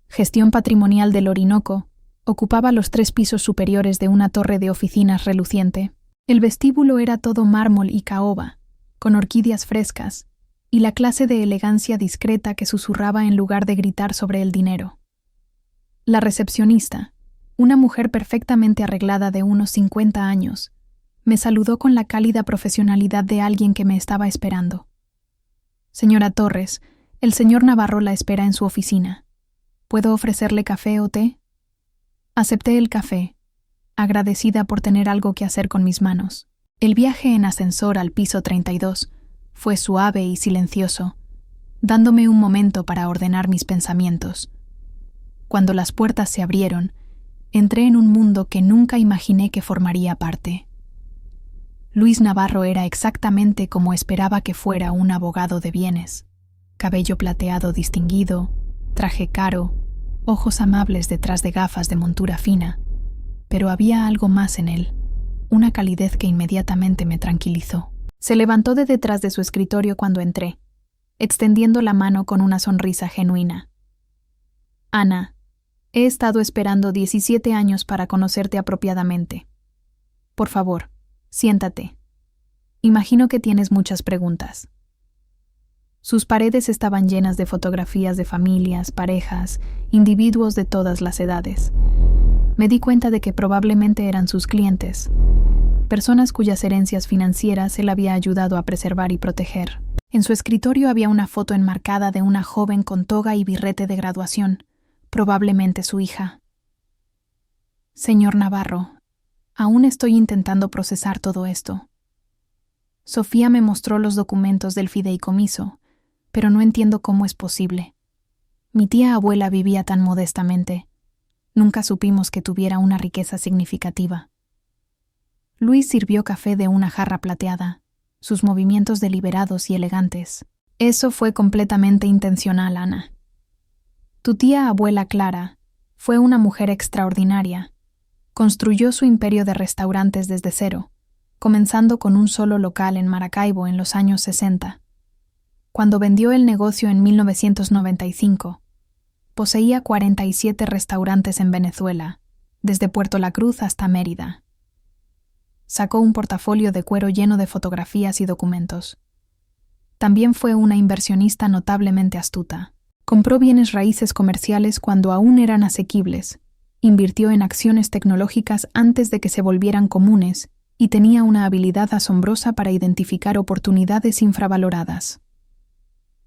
Gestión Patrimonial del Orinoco ocupaba los 3 pisos superiores de una torre de oficinas reluciente. El vestíbulo era todo mármol y caoba, con orquídeas frescas, y la clase de elegancia discreta que susurraba en lugar de gritar sobre el dinero. La recepcionista, una mujer perfectamente arreglada de unos 50 años, me saludó con la cálida profesionalidad de alguien que me estaba esperando. «Señora Torres, el señor Navarro la espera en su oficina. ¿Puedo ofrecerle café o té?» Acepté el café, agradecida por tener algo que hacer con mis manos. El viaje en ascensor al piso 32 fue suave y silencioso, dándome un momento para ordenar mis pensamientos. Cuando las puertas se abrieron, entré en un mundo que nunca imaginé que formaría parte. Luis Navarro era exactamente como esperaba que fuera un abogado de bienes. Cabello plateado distinguido, traje caro, ojos amables detrás de gafas de montura fina, pero había algo más en él, una calidez que inmediatamente me tranquilizó. Se levantó de detrás de su escritorio cuando entré, extendiendo la mano con una sonrisa genuina. «Ana, he estado esperando 17 años para conocerte apropiadamente. Por favor, siéntate. Imagino que tienes muchas preguntas». Sus paredes estaban llenas de fotografías de familias, parejas, individuos de todas las edades. Me di cuenta de que probablemente eran sus clientes, personas cuyas herencias financieras él había ayudado a preservar y proteger. En su escritorio había una foto enmarcada de una joven con toga y birrete de graduación, probablemente su hija. «Señor Navarro, aún estoy intentando procesar todo esto. Sofía me mostró los documentos del fideicomiso, pero no entiendo cómo es posible. Mi tía abuela vivía tan modestamente. Nunca supimos que tuviera una riqueza significativa». Luis sirvió café de una jarra plateada, sus movimientos deliberados y elegantes. «Eso fue completamente intencional, Ana. Tu tía abuela Clara fue una mujer extraordinaria. Construyó su imperio de restaurantes desde cero, comenzando con un solo local en Maracaibo en los años 60. Cuando vendió el negocio en 1995, poseía 47 restaurantes en Venezuela, desde Puerto La Cruz hasta Mérida. Sacó un portafolio de cuero lleno de fotografías y documentos. También fue una inversionista notablemente astuta. Compró bienes raíces comerciales cuando aún eran asequibles, invirtió en acciones tecnológicas antes de que se volvieran comunes y tenía una habilidad asombrosa para identificar oportunidades infravaloradas.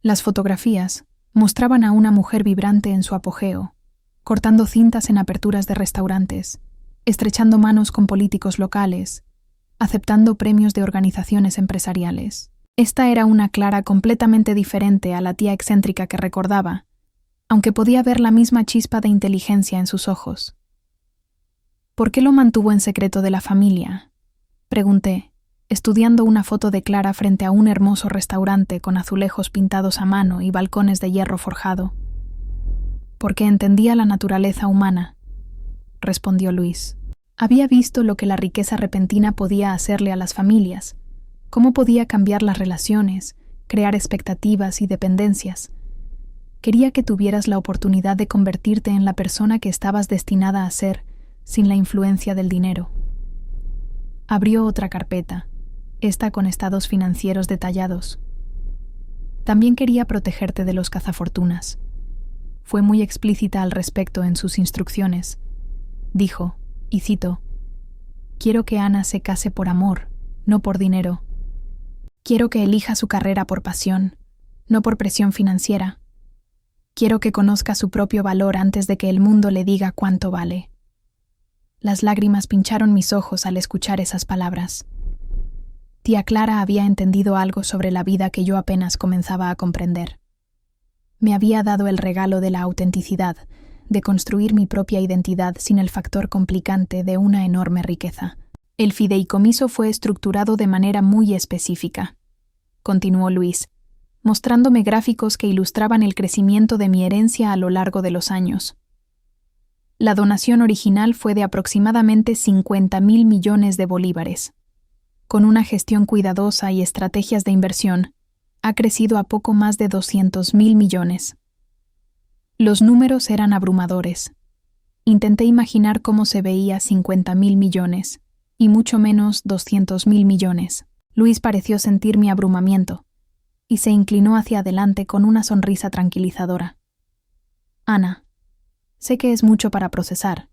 Las fotografías mostraban a una mujer vibrante en su apogeo, cortando cintas en aperturas de restaurantes, estrechando manos con políticos locales, aceptando premios de organizaciones empresariales. Esta era una Clara completamente diferente a la tía excéntrica que recordaba, aunque podía ver la misma chispa de inteligencia en sus ojos. «¿Por qué lo mantuvo en secreto de la familia?», pregunté, estudiando una foto de Clara frente a un hermoso restaurante con azulejos pintados a mano y balcones de hierro forjado. «Porque entendía la naturaleza humana», respondió Luis. Había visto lo que la riqueza repentina podía hacerle a las familias, cómo podía cambiar las relaciones, crear expectativas y dependencias. Quería que tuvieras la oportunidad de convertirte en la persona que estabas destinada a ser sin la influencia del dinero. Abrió otra carpeta, esta con estados financieros detallados. También quería protegerte de los cazafortunas. Fue muy explícita al respecto en sus instrucciones. Dijo, y cito, «Quiero que Ana se case por amor, no por dinero. Quiero que elija su carrera por pasión, no por presión financiera. Quiero que conozca su propio valor antes de que el mundo le diga cuánto vale». Las lágrimas pincharon mis ojos al escuchar esas palabras. Tía Clara había entendido algo sobre la vida que yo apenas comenzaba a comprender. Me había dado el regalo de la autenticidad, de construir mi propia identidad sin el factor complicante de una enorme riqueza. «El fideicomiso fue estructurado de manera muy específica», continuó Luis, mostrándome gráficos que ilustraban el crecimiento de mi herencia a lo largo de los años. La donación original fue de aproximadamente 50.000 millones de bolívares. con una gestión cuidadosa y estrategias de inversión, ha crecido a poco más de 200.000 millones. Los números eran abrumadores. Intenté imaginar cómo se veía 50.000 millones, y mucho menos 200.000 millones. Luis pareció sentir mi abrumamiento, y se inclinó hacia adelante con una sonrisa tranquilizadora. Ana, sé que es mucho para procesar,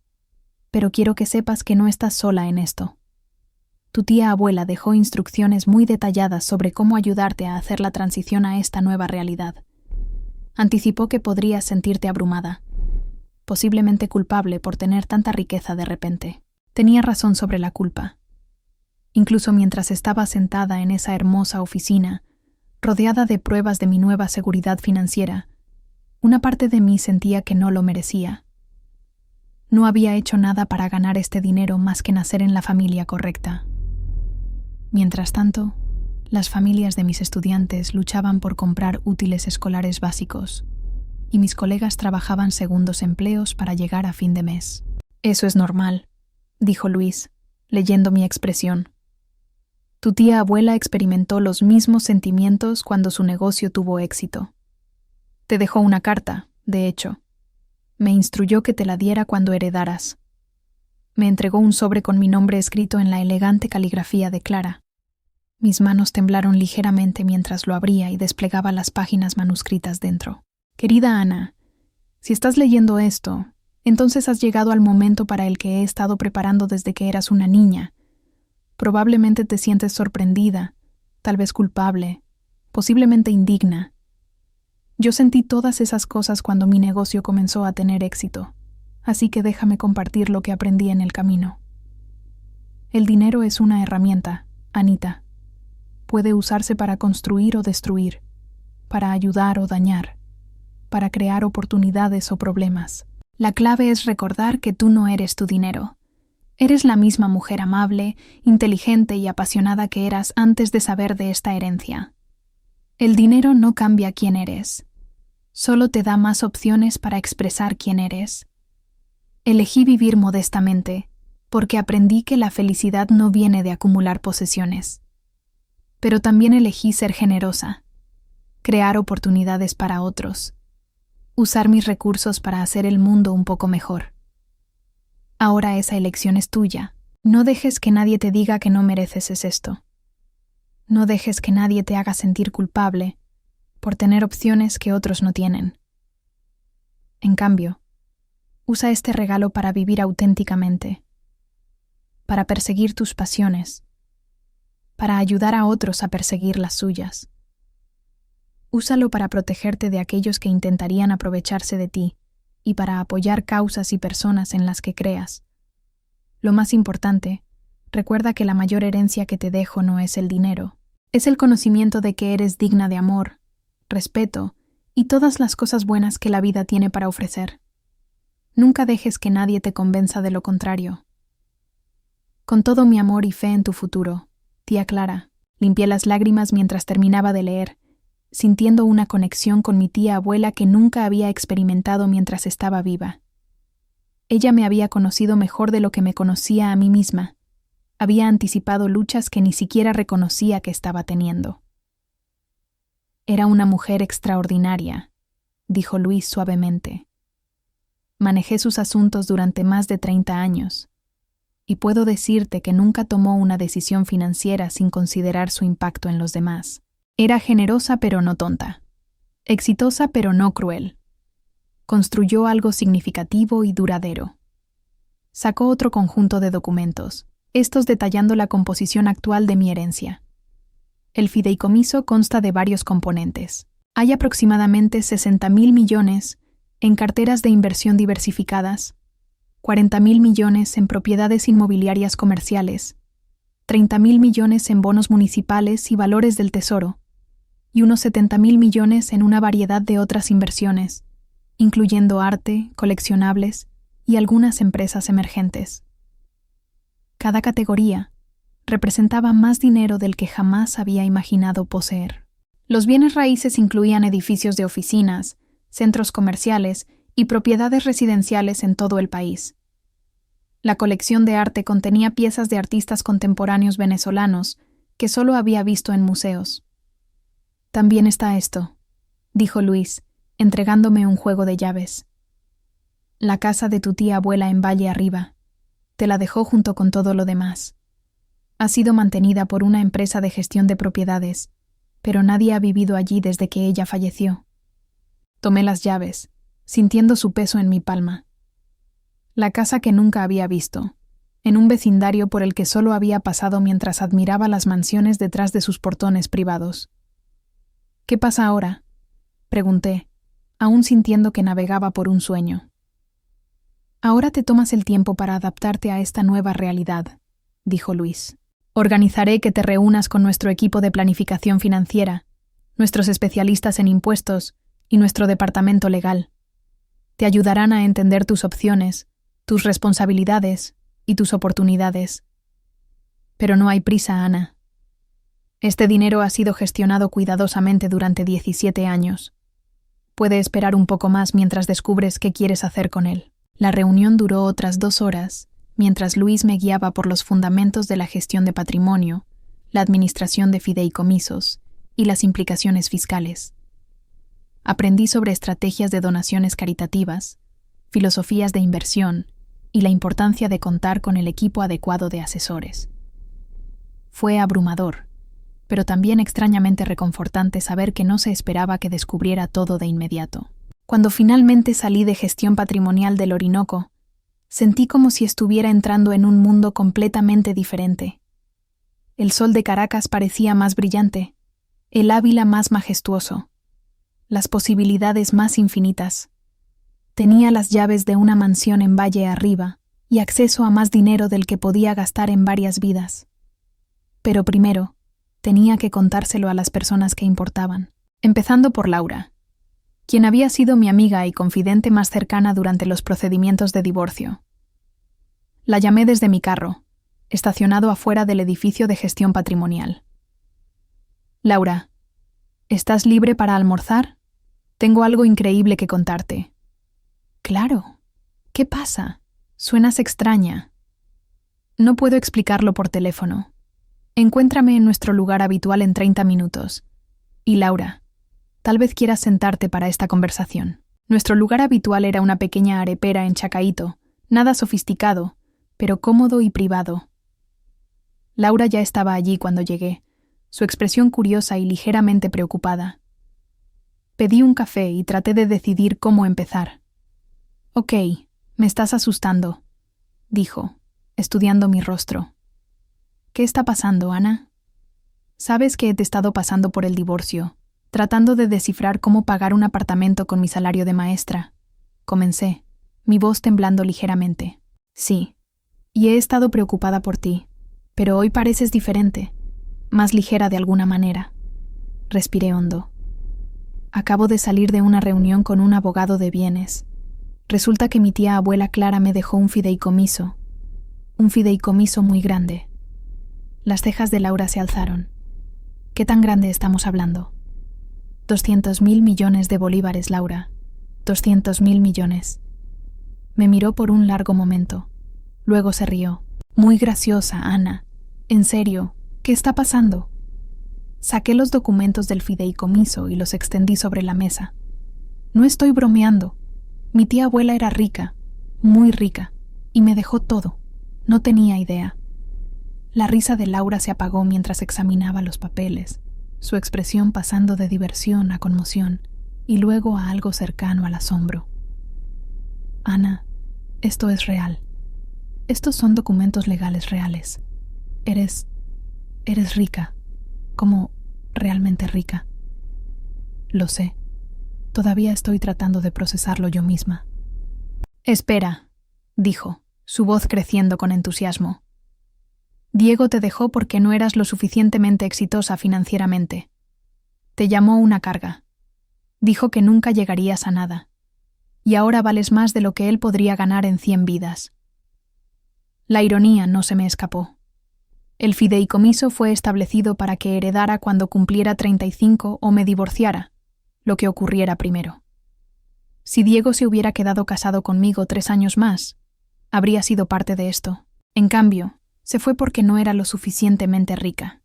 pero quiero que sepas que no estás sola en esto. Tu tía abuela dejó instrucciones muy detalladas sobre cómo ayudarte a hacer la transición a esta nueva realidad. Anticipó que podrías sentirte abrumada, posiblemente culpable por tener tanta riqueza de repente. Tenía razón sobre la culpa. Incluso mientras estaba sentada en esa hermosa oficina, rodeada de pruebas de mi nueva seguridad financiera, una parte de mí sentía que no lo merecía. No había hecho nada para ganar este dinero más que nacer en la familia correcta. Mientras tanto, las familias de mis estudiantes luchaban por comprar útiles escolares básicos, y mis colegas trabajaban segundos empleos para llegar a fin de mes. Eso es normal, dijo Luis, leyendo mi expresión. Tu tía abuela experimentó los mismos sentimientos cuando su negocio tuvo éxito. Te dejó una carta, de hecho. Me instruyó que te la diera cuando heredaras. Me entregó un sobre con mi nombre escrito en la elegante caligrafía de Clara. Mis manos temblaron ligeramente mientras lo abría y desplegaba las páginas manuscritas dentro. Querida Ana, si estás leyendo esto, entonces has llegado al momento para el que he estado preparando desde que eras una niña. Probablemente te sientes sorprendida, tal vez culpable, posiblemente indigna. Yo sentí todas esas cosas cuando mi negocio comenzó a tener éxito, así que déjame compartir lo que aprendí en el camino. El dinero es una herramienta, Anita. Puede usarse para construir o destruir, para ayudar o dañar, para crear oportunidades o problemas. La clave es recordar que tú no eres tu dinero. Eres la misma mujer amable, inteligente y apasionada que eras antes de saber de esta herencia. El dinero no cambia quién eres. Solo te da más opciones para expresar quién eres. Elegí vivir modestamente, porque aprendí que la felicidad no viene de acumular posesiones. Pero también elegí ser generosa, crear oportunidades para otros, usar mis recursos para hacer el mundo un poco mejor. Ahora esa elección es tuya. No dejes que nadie te diga que no mereces esto. No dejes que nadie te haga sentir culpable por tener opciones que otros no tienen. En cambio, usa este regalo para vivir auténticamente, para perseguir tus pasiones, para ayudar a otros a perseguir las suyas. Úsalo para protegerte de aquellos que intentarían aprovecharse de ti y para apoyar causas y personas en las que creas. Lo más importante, recuerda que la mayor herencia que te dejo no es el dinero, es el conocimiento de que eres digna de amor, respeto y todas las cosas buenas que la vida tiene para ofrecer. Nunca dejes que nadie te convenza de lo contrario. Con todo mi amor y fe en tu futuro, tía Clara. Limpié las lágrimas mientras terminaba de leer, sintiendo una conexión con mi tía abuela que nunca había experimentado mientras estaba viva. Ella me había conocido mejor de lo que me conocía a mí misma. Había anticipado luchas que ni siquiera reconocía que estaba teniendo. Era una mujer extraordinaria, dijo Luis suavemente. Manejé sus asuntos durante más de 30 años. Y puedo decirte que nunca tomó una decisión financiera sin considerar su impacto en los demás. Era generosa pero no tonta. Exitosa pero no cruel. Construyó algo significativo y duradero. Sacó otro conjunto de documentos, estos detallando la composición actual de mi herencia. El fideicomiso consta de varios componentes. Hay aproximadamente 60.000 millones en carteras de inversión diversificadas, 40.000 millones en propiedades inmobiliarias comerciales, 30.000 millones en bonos municipales y valores del tesoro, y unos 70.000 millones en una variedad de otras inversiones, incluyendo arte, coleccionables y algunas empresas emergentes. Cada categoría representaba más dinero del que jamás había imaginado poseer. Los bienes raíces incluían edificios de oficinas, centros comerciales y propiedades residenciales en todo el país. La colección de arte contenía piezas de artistas contemporáneos venezolanos, que solo había visto en museos. También está esto, dijo Luis, entregándome un juego de llaves. La casa de tu tía abuela en Valle Arriba. Te la dejó junto con todo lo demás. Ha sido mantenida por una empresa de gestión de propiedades, pero nadie ha vivido allí desde que ella falleció. Tomé las llaves, sintiendo su peso en mi palma. La casa que nunca había visto, en un vecindario por el que solo había pasado mientras admiraba las mansiones detrás de sus portones privados. ¿Qué pasa ahora?, pregunté, aún sintiendo que navegaba por un sueño. Ahora te tomas el tiempo para adaptarte a esta nueva realidad, dijo Luis. Organizaré que te reúnas con nuestro equipo de planificación financiera, nuestros especialistas en impuestos y nuestro departamento legal. Te ayudarán a entender tus opciones, tus responsabilidades y tus oportunidades. Pero no hay prisa, Ana. Este dinero ha sido gestionado cuidadosamente durante 17 años. Puede esperar un poco más mientras descubres qué quieres hacer con él. La reunión duró otras 2 horas, mientras Luis me guiaba por los fundamentos de la gestión de patrimonio, la administración de fideicomisos y las implicaciones fiscales. Aprendí sobre estrategias de donaciones caritativas, filosofías de inversión y la importancia de contar con el equipo adecuado de asesores. Fue abrumador, pero también extrañamente reconfortante saber que no se esperaba que descubriera todo de inmediato. Cuando finalmente salí de gestión patrimonial del Orinoco, sentí como si estuviera entrando en un mundo completamente diferente. El sol de Caracas parecía más brillante, el Ávila más majestuoso, las posibilidades más infinitas. Tenía las llaves de una mansión en Valle Arriba y acceso a más dinero del que podía gastar en varias vidas. Pero primero, tenía que contárselo a las personas que importaban, empezando por Laura, quien había sido mi amiga y confidente más cercana durante los procedimientos de divorcio. La llamé desde mi carro, estacionado afuera del edificio de gestión patrimonial. Laura, ¿estás libre para almorzar? Tengo algo increíble que contarte. Claro. ¿Qué pasa? Suenas extraña. No puedo explicarlo por teléfono. Encuéntrame en nuestro lugar habitual en 30 minutos. Y Laura, tal vez quieras sentarte para esta conversación. Nuestro lugar habitual era una pequeña arepera en Chacaíto, nada sofisticado, pero cómodo y privado. Laura ya estaba allí cuando llegué, su expresión curiosa y ligeramente preocupada. Pedí un café y traté de decidir cómo empezar. «Ok, me estás asustando», dijo, estudiando mi rostro. «¿Qué está pasando, Ana? Sabes que he estado pasando por el divorcio, tratando de descifrar cómo pagar un apartamento con mi salario de maestra. Comencé, mi voz temblando ligeramente. Sí, y he estado preocupada por ti, pero hoy pareces diferente, más ligera de alguna manera». Respiré hondo. Acabo de salir de una reunión con un abogado de bienes. Resulta que mi tía abuela Clara me dejó un fideicomiso muy grande. Las cejas de Laura se alzaron. ¿Qué tan grande estamos hablando? 200.000 millones de bolívares, Laura. 200.000 millones. Me miró por un largo momento. Luego se rió. Muy graciosa, Ana. En serio, ¿qué está pasando? Saqué los documentos del fideicomiso y los extendí sobre la mesa. No estoy bromeando. Mi tía abuela era rica, muy rica, y me dejó todo. No tenía idea. La risa de Laura se apagó mientras examinaba los papeles, su expresión pasando de diversión a conmoción y luego a algo cercano al asombro. Ana, esto es real. Estos son documentos legales reales. Eres rica, como realmente rica. Lo sé. Todavía estoy tratando de procesarlo yo misma. Espera, dijo, su voz creciendo con entusiasmo. Diego te dejó porque no eras lo suficientemente exitosa financieramente. Te llamó una carga. Dijo que nunca llegarías a nada. Y ahora vales más de lo que él podría ganar en 100 vidas. La ironía no se me escapó. El fideicomiso fue establecido para que heredara cuando cumpliera 35 o me divorciara, lo que ocurriera primero. Si Diego se hubiera quedado casado conmigo 3 años más, habría sido parte de esto. En cambio, se fue porque no era lo suficientemente rica.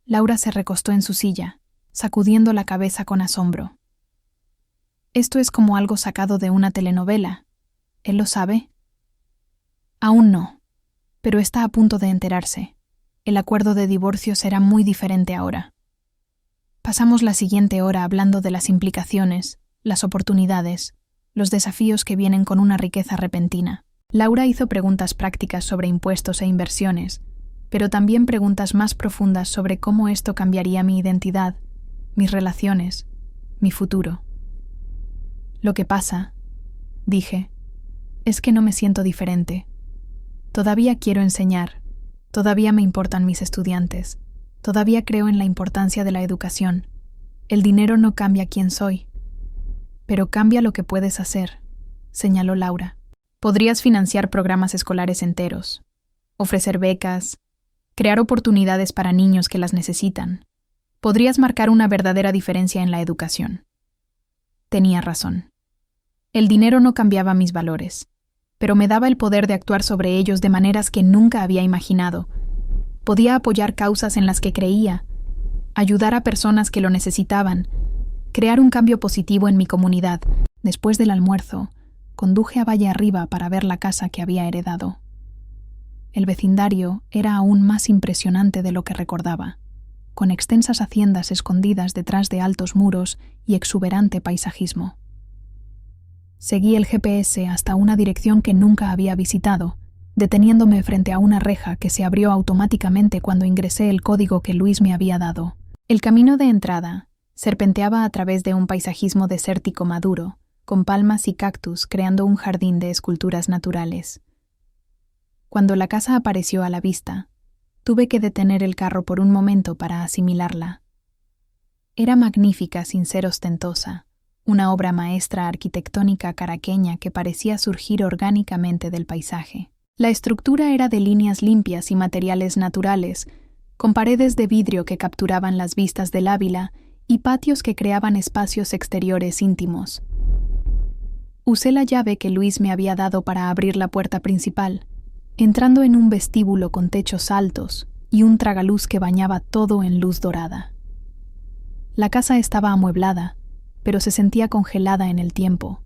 Laura se recostó en su silla, sacudiendo la cabeza con asombro. Esto es como algo sacado de una telenovela. ¿Él lo sabe? Aún no, pero está a punto de enterarse. El acuerdo de divorcio será muy diferente ahora. Pasamos la siguiente hora hablando de las implicaciones, las oportunidades, los desafíos que vienen con una riqueza repentina. Laura hizo preguntas prácticas sobre impuestos e inversiones, pero también preguntas más profundas sobre cómo esto cambiaría mi identidad, mis relaciones, mi futuro. Lo que pasa, dije, es que no me siento diferente. Todavía quiero enseñar, todavía me importan mis estudiantes, todavía creo en la importancia de la educación. El dinero no cambia quién soy, pero cambia lo que puedes hacer, señaló Laura. Podrías financiar programas escolares enteros, ofrecer becas, crear oportunidades para niños que las necesitan. Podrías marcar una verdadera diferencia en la educación. Tenía razón. El dinero no cambiaba mis valores, pero me daba el poder de actuar sobre ellos de maneras que nunca había imaginado. Podía apoyar causas en las que creía, ayudar a personas que lo necesitaban, crear un cambio positivo en mi comunidad. Después del almuerzo, conduje a Valle Arriba para ver la casa que había heredado. El vecindario era aún más impresionante de lo que recordaba, con extensas haciendas escondidas detrás de altos muros y exuberante paisajismo. Seguí el GPS hasta una dirección que nunca había visitado, deteniéndome frente a una reja que se abrió automáticamente cuando ingresé el código que Luis me había dado. El camino de entrada serpenteaba a través de un paisajismo desértico maduro, con palmas y cactus creando un jardín de esculturas naturales. Cuando la casa apareció a la vista, tuve que detener el carro por un momento para asimilarla. Era magnífica sin ser ostentosa, una obra maestra arquitectónica caraqueña que parecía surgir orgánicamente del paisaje. La estructura era de líneas limpias y materiales naturales, con paredes de vidrio que capturaban las vistas del Ávila y patios que creaban espacios exteriores íntimos. Usé la llave que Luis me había dado para abrir la puerta principal, entrando en un vestíbulo con techos altos y un tragaluz que bañaba todo en luz dorada. La casa estaba amueblada, pero se sentía congelada en el tiempo,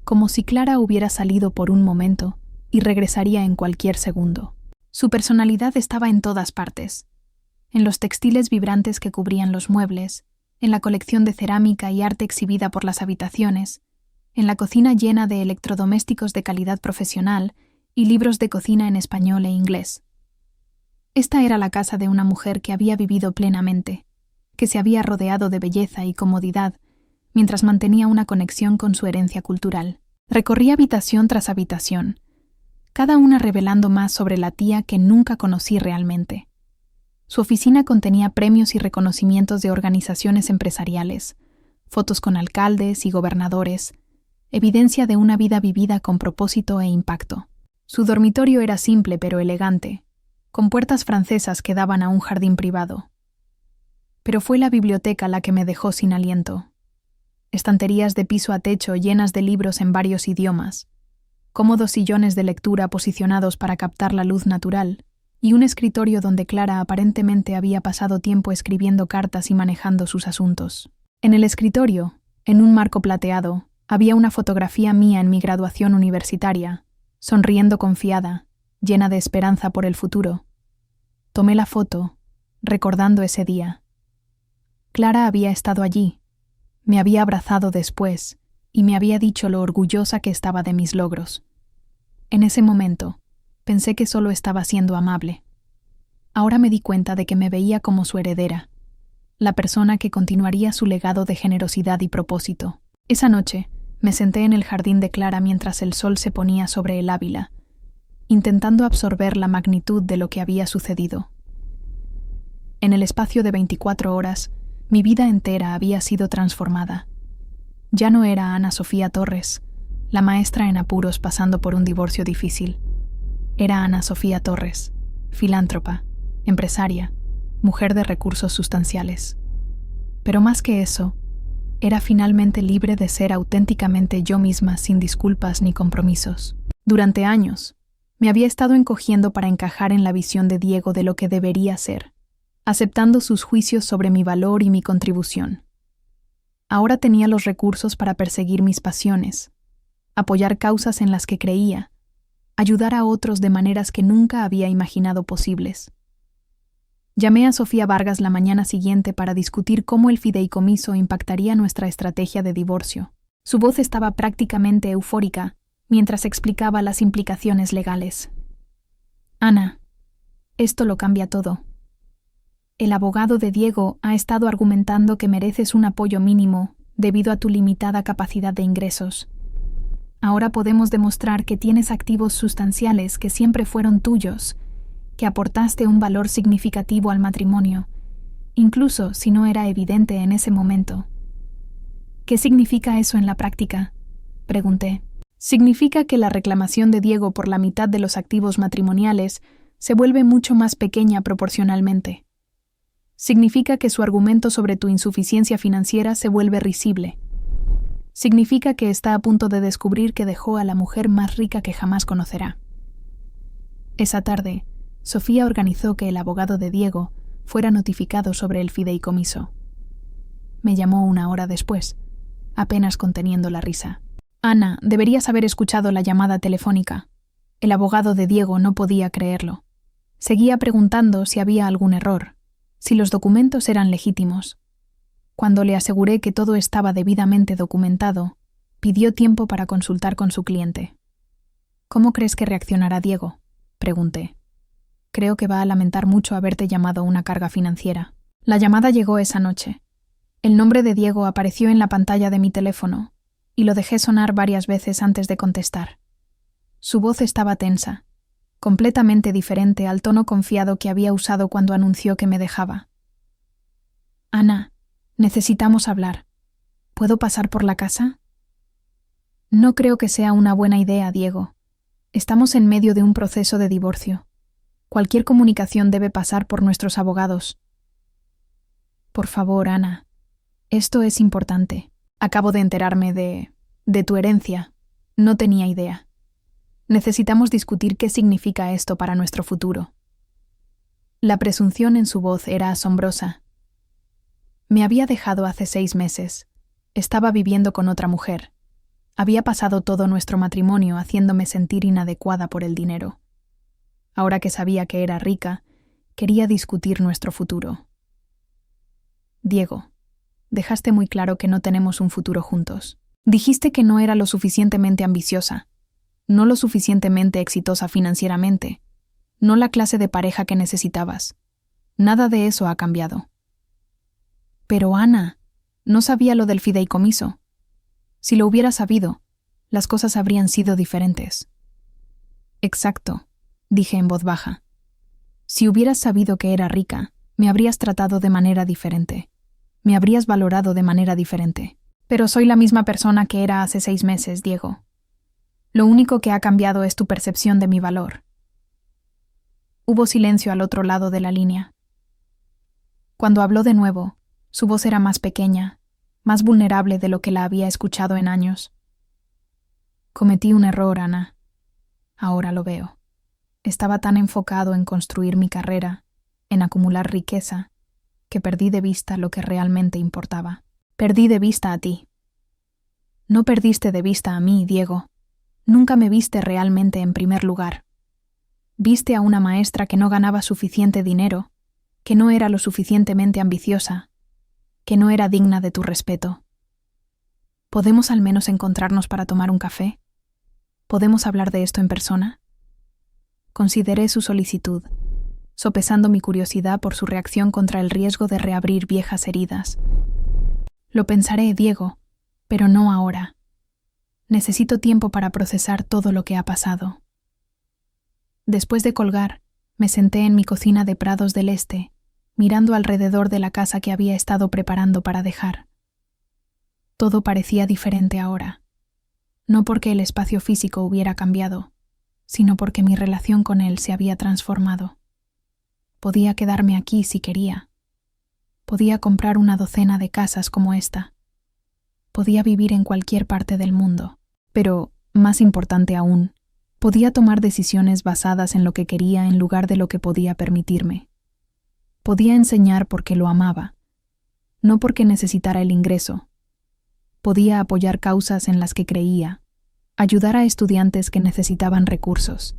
como si Clara hubiera salido por un momento y regresaría en cualquier segundo. Su personalidad estaba en todas partes, en los textiles vibrantes que cubrían los muebles, en la colección de cerámica y arte exhibida por las habitaciones, en la cocina llena de electrodomésticos de calidad profesional y libros de cocina en español e inglés. Esta era la casa de una mujer que había vivido plenamente, que se había rodeado de belleza y comodidad, mientras mantenía una conexión con su herencia cultural. Recorrí habitación tras habitación, cada una revelando más sobre la tía que nunca conocí realmente. Su oficina contenía premios y reconocimientos de organizaciones empresariales, fotos con alcaldes y gobernadores, evidencia de una vida vivida con propósito e impacto. Su dormitorio era simple pero elegante, con puertas francesas que daban a un jardín privado. Pero fue la biblioteca la que me dejó sin aliento. Estanterías de piso a techo llenas de libros en varios idiomas, cómodos sillones de lectura posicionados para captar la luz natural, y un escritorio donde Clara aparentemente había pasado tiempo escribiendo cartas y manejando sus asuntos. En el escritorio, en un marco plateado, había una fotografía mía en mi graduación universitaria, sonriendo confiada, llena de esperanza por el futuro. Tomé la foto, recordando ese día. Clara había estado allí, me había abrazado después y me había dicho lo orgullosa que estaba de mis logros. En ese momento, pensé que solo estaba siendo amable. Ahora me di cuenta de que me veía como su heredera, la persona que continuaría su legado de generosidad y propósito. Esa noche, me senté en el jardín de Clara mientras el sol se ponía sobre el Ávila, intentando absorber la magnitud de lo que había sucedido. En el espacio de 24 horas, mi vida entera había sido transformada. Ya no era Ana Sofía Torres, la maestra en apuros pasando por un divorcio difícil. Era Ana Sofía Torres, filántropa, empresaria, mujer de recursos sustanciales. Pero más que eso, era finalmente libre de ser auténticamente yo misma sin disculpas ni compromisos. Durante años, me había estado encogiendo para encajar en la visión de Diego de lo que debería ser. aceptando sus juicios sobre mi valor y mi contribución. Ahora tenía los recursos para perseguir mis pasiones, apoyar causas en las que creía, ayudar a otros de maneras que nunca había imaginado posibles. Llamé a Sofía Vargas la mañana siguiente para discutir cómo el fideicomiso impactaría nuestra estrategia de divorcio. Su voz estaba prácticamente eufórica mientras explicaba las implicaciones legales. Ana, esto lo cambia todo. El abogado de Diego ha estado argumentando que mereces un apoyo mínimo debido a tu limitada capacidad de ingresos. Ahora podemos demostrar que tienes activos sustanciales que siempre fueron tuyos, que aportaste un valor significativo al matrimonio, incluso si no era evidente en ese momento. ¿Qué significa eso en la práctica?, pregunté. Significa que la reclamación de Diego por la mitad de los activos matrimoniales se vuelve mucho más pequeña proporcionalmente. Significa que su argumento sobre tu insuficiencia financiera se vuelve risible. Significa que está a punto de descubrir que dejó a la mujer más rica que jamás conocerá. Esa tarde, Sofía organizó que el abogado de Diego fuera notificado sobre el fideicomiso. Me llamó 1 hora después, apenas conteniendo la risa. Ana, deberías haber escuchado la llamada telefónica. El abogado de Diego no podía creerlo. Seguía preguntando si había algún error, si los documentos eran legítimos. Cuando le aseguré que todo estaba debidamente documentado, pidió tiempo para consultar con su cliente. ¿Cómo crees que reaccionará Diego?, pregunté. Creo que va a lamentar mucho haberte llamado una carga financiera. La llamada llegó esa noche. El nombre de Diego apareció en la pantalla de mi teléfono y lo dejé sonar varias veces antes de contestar. Su voz estaba tensa, completamente diferente al tono confiado que había usado cuando anunció que me dejaba. Ana, necesitamos hablar. ¿Puedo pasar por la casa? No creo que sea una buena idea, Diego. Estamos en medio de un proceso de divorcio. Cualquier comunicación debe pasar por nuestros abogados. Por favor, Ana. Esto es importante. Acabo de enterarme de tu herencia. No tenía idea. Necesitamos discutir qué significa esto para nuestro futuro. La presunción en su voz era asombrosa. Me había dejado hace 6 meses. Estaba viviendo con otra mujer. Había pasado todo nuestro matrimonio haciéndome sentir inadecuada por el dinero. Ahora que sabía que era rica, quería discutir nuestro futuro. Diego, dejaste muy claro que no tenemos un futuro juntos. Dijiste que no era lo suficientemente ambiciosa, no lo suficientemente exitosa financieramente, no la clase de pareja que necesitabas. Nada de eso ha cambiado. Pero Ana, no sabía lo del fideicomiso. Si lo hubiera sabido, las cosas habrían sido diferentes. Exacto, dije en voz baja. Si hubieras sabido que era rica, me habrías tratado de manera diferente. Me habrías valorado de manera diferente. Pero soy la misma persona que era hace 6 meses, Diego. Lo único que ha cambiado es tu percepción de mi valor. Hubo silencio al otro lado de la línea. Cuando habló de nuevo, su voz era más pequeña, más vulnerable de lo que la había escuchado en años. Cometí un error, Ana. Ahora lo veo. Estaba tan enfocado en construir mi carrera, en acumular riqueza, que perdí de vista lo que realmente importaba. Perdí de vista a ti. No perdiste de vista a mí, Diego. Nunca me viste realmente en primer lugar. Viste a una maestra que no ganaba suficiente dinero, que no era lo suficientemente ambiciosa, que no era digna de tu respeto. ¿Podemos al menos encontrarnos para tomar un café? ¿Podemos hablar de esto en persona? Consideré su solicitud, sopesando mi curiosidad por su reacción contra el riesgo de reabrir viejas heridas. Lo pensaré, Diego, pero no ahora. Necesito tiempo para procesar todo lo que ha pasado. Después de colgar, me senté en mi cocina de Prados del Este, mirando alrededor de la casa que había estado preparando para dejar. Todo parecía diferente ahora, no porque el espacio físico hubiera cambiado, sino porque mi relación con él se había transformado. Podía quedarme aquí si quería. Podía comprar una docena de casas como esta. Podía vivir en cualquier parte del mundo. Pero, más importante aún, podía tomar decisiones basadas en lo que quería en lugar de lo que podía permitirme. Podía enseñar porque lo amaba, no porque necesitara el ingreso. Podía apoyar causas en las que creía, ayudar a estudiantes que necesitaban recursos,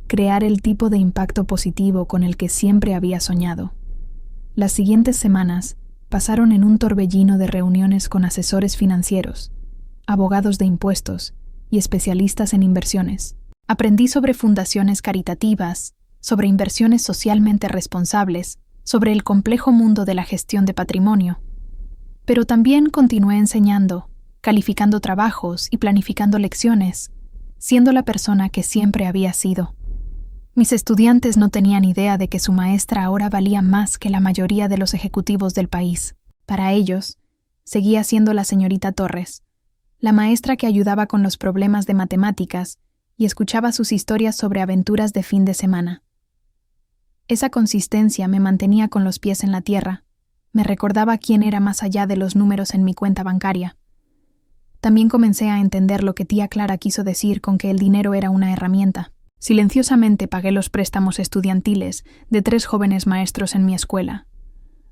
crear el tipo de impacto positivo con el que siempre había soñado. Las siguientes semanas pasaron en un torbellino de reuniones con asesores financieros, abogados de impuestos y especialistas en inversiones. Aprendí sobre fundaciones caritativas, sobre inversiones socialmente responsables, sobre el complejo mundo de la gestión de patrimonio. Pero también continué enseñando, calificando trabajos y planificando lecciones, siendo la persona que siempre había sido. Mis estudiantes no tenían idea de que su maestra ahora valía más que la mayoría de los ejecutivos del país. Para ellos, seguía siendo la señorita Torres, la maestra que ayudaba con los problemas de matemáticas y escuchaba sus historias sobre aventuras de fin de semana. Esa consistencia me mantenía con los pies en la tierra, me recordaba quién era más allá de los números en mi cuenta bancaria. También comencé a entender lo que tía Clara quiso decir con que el dinero era una herramienta. Silenciosamente pagué los préstamos estudiantiles de 3 jóvenes maestros en mi escuela.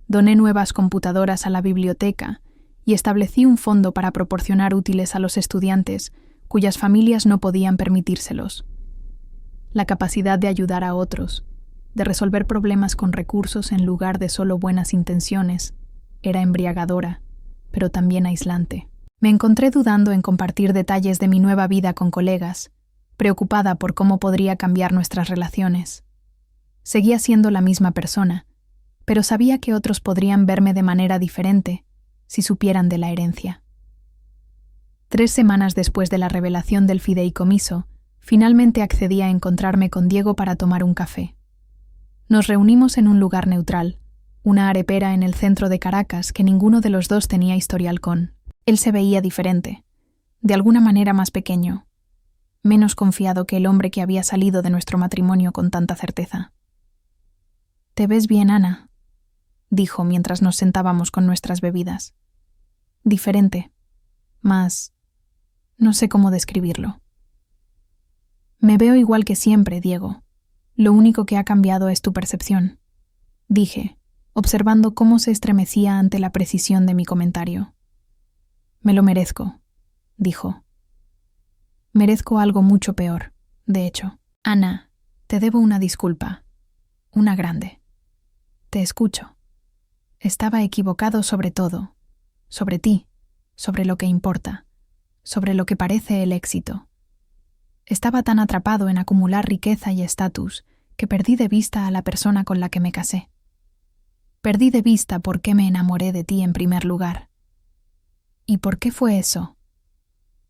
Doné nuevas computadoras a la biblioteca y establecí un fondo para proporcionar útiles a los estudiantes cuyas familias no podían permitírselos. La capacidad de ayudar a otros, de resolver problemas con recursos en lugar de solo buenas intenciones, era embriagadora, pero también aislante. Me encontré dudando en compartir detalles de mi nueva vida con colegas, preocupada por cómo podría cambiar nuestras relaciones. Seguía siendo la misma persona, pero sabía que otros podrían verme de manera diferente si supieran de la herencia. 3 semanas después de la revelación del fideicomiso, finalmente accedí a encontrarme con Diego para tomar un café. Nos reunimos en un lugar neutral, una arepera en el centro de Caracas que ninguno de los dos tenía historial con. Él se veía diferente, de alguna manera más pequeño, menos confiado que el hombre que había salido de nuestro matrimonio con tanta certeza. «Te ves bien, Ana», dijo mientras nos sentábamos con nuestras bebidas. «Diferente, más... no sé cómo describirlo». «Me veo igual que siempre, Diego. Lo único que ha cambiado es tu percepción», dije, observando cómo se estremecía ante la precisión de mi comentario. «Me lo merezco», dijo. «Merezco algo mucho peor, de hecho. Ana, te debo una disculpa. Una grande. Te escucho. Estaba equivocado sobre todo. Sobre ti, sobre lo que importa, sobre lo que parece el éxito. Estaba tan atrapado en acumular riqueza y estatus que perdí de vista a la persona con la que me casé. Perdí de vista por qué me enamoré de ti en primer lugar». «¿Y por qué fue eso?»,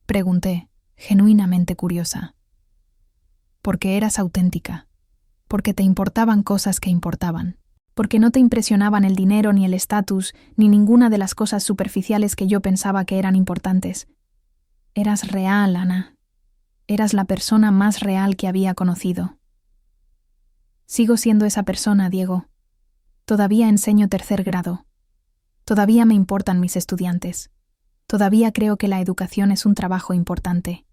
pregunté, genuinamente curiosa. «Porque eras auténtica, porque te importaban cosas que importaban, porque no te impresionaban el dinero ni el estatus ni ninguna de las cosas superficiales que yo pensaba que eran importantes. Eras real, Ana. Eras la persona más real que había conocido». «Sigo siendo esa persona, Diego. Todavía enseño 3er grado. Todavía me importan mis estudiantes. Todavía creo que la educación es un trabajo importante.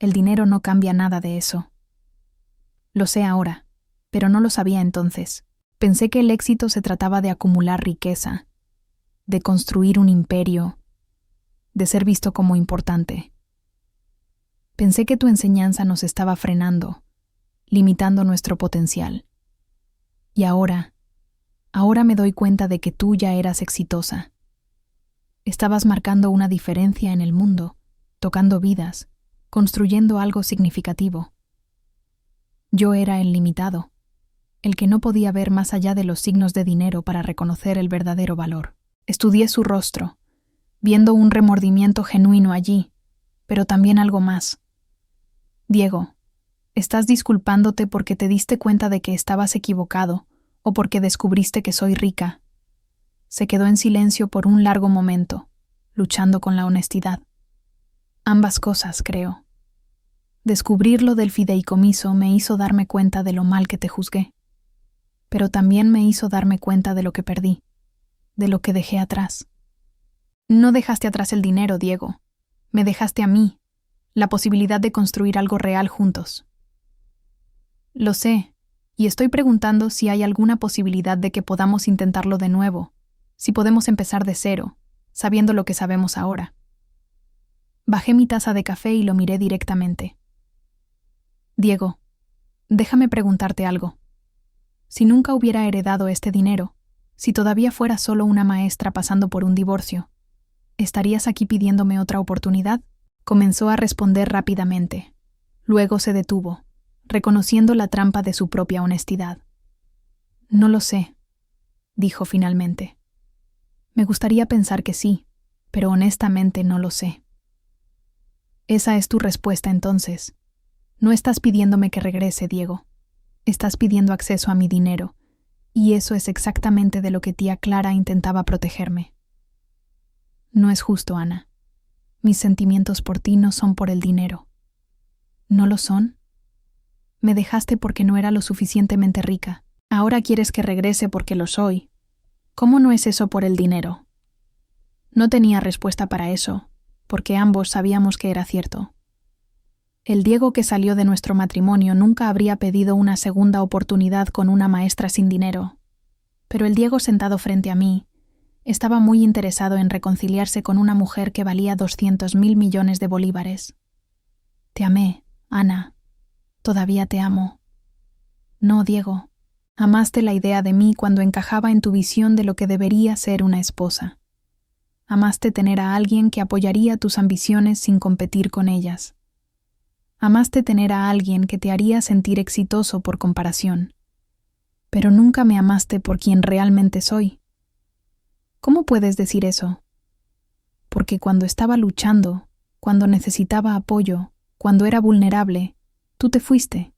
El dinero no cambia nada de eso. Lo sé ahora, pero no lo sabía entonces. Pensé que el éxito se trataba de acumular riqueza, de construir un imperio, de ser visto como importante. Pensé que tu enseñanza nos estaba frenando, limitando nuestro potencial. Y ahora me doy cuenta de que tú ya eras exitosa. Estabas marcando una diferencia en el mundo, tocando vidas, construyendo algo significativo. Yo era el limitado, el que no podía ver más allá de los signos de dinero para reconocer el verdadero valor. Estudié su rostro, viendo un remordimiento genuino allí, pero también algo más. «Diego, ¿estás disculpándote porque te diste cuenta de que estabas equivocado o porque descubriste que soy rica?» Se quedó en silencio por un largo momento, luchando con la honestidad. «Ambas cosas, creo. Descubrir lo del fideicomiso me hizo darme cuenta de lo mal que te juzgué, pero también me hizo darme cuenta de lo que perdí, de lo que dejé atrás». «No dejaste atrás el dinero, Diego. Me dejaste a mí, la posibilidad de construir algo real juntos». «Lo sé, Y estoy preguntando si hay alguna posibilidad de que podamos intentarlo de nuevo, si podemos empezar de cero, sabiendo lo que sabemos ahora. Bajé mi taza de café y lo miré directamente. Diego, déjame preguntarte algo. Si nunca hubiera heredado este dinero, si todavía fuera solo una maestra pasando por un divorcio, ¿estarías aquí pidiéndome otra oportunidad? Comenzó a responder rápidamente. Luego se detuvo, reconociendo la trampa de su propia honestidad. No lo sé, dijo finalmente. Me gustaría pensar que sí, pero honestamente no lo sé. Esa es tu respuesta entonces. No estás pidiéndome que regrese, Diego. Estás pidiendo acceso a mi dinero, y eso es exactamente de lo que tía Clara intentaba protegerme. No es justo, Ana. Mis sentimientos por ti no son por el dinero. ¿No lo son? Me dejaste porque no era lo suficientemente rica. Ahora quieres que regrese porque lo soy. ¿Cómo no es eso por el dinero? No tenía respuesta para eso, porque ambos sabíamos que era cierto. El Diego que salió de nuestro matrimonio nunca habría pedido una segunda oportunidad con una maestra sin dinero. Pero el Diego sentado frente a mí estaba muy interesado en reconciliarse con una mujer que valía 200.000 millones de bolívares. Te amé, Ana. Todavía te amo. No, Diego. Amaste la idea de mí cuando encajaba en tu visión de lo que debería ser una esposa. Amaste tener a alguien que apoyaría tus ambiciones sin competir con ellas. Amaste tener a alguien que te haría sentir exitoso por comparación. Pero nunca me amaste por quien realmente soy. ¿Cómo puedes decir eso? Porque cuando estaba luchando, cuando necesitaba apoyo, cuando era vulnerable, tú te fuiste.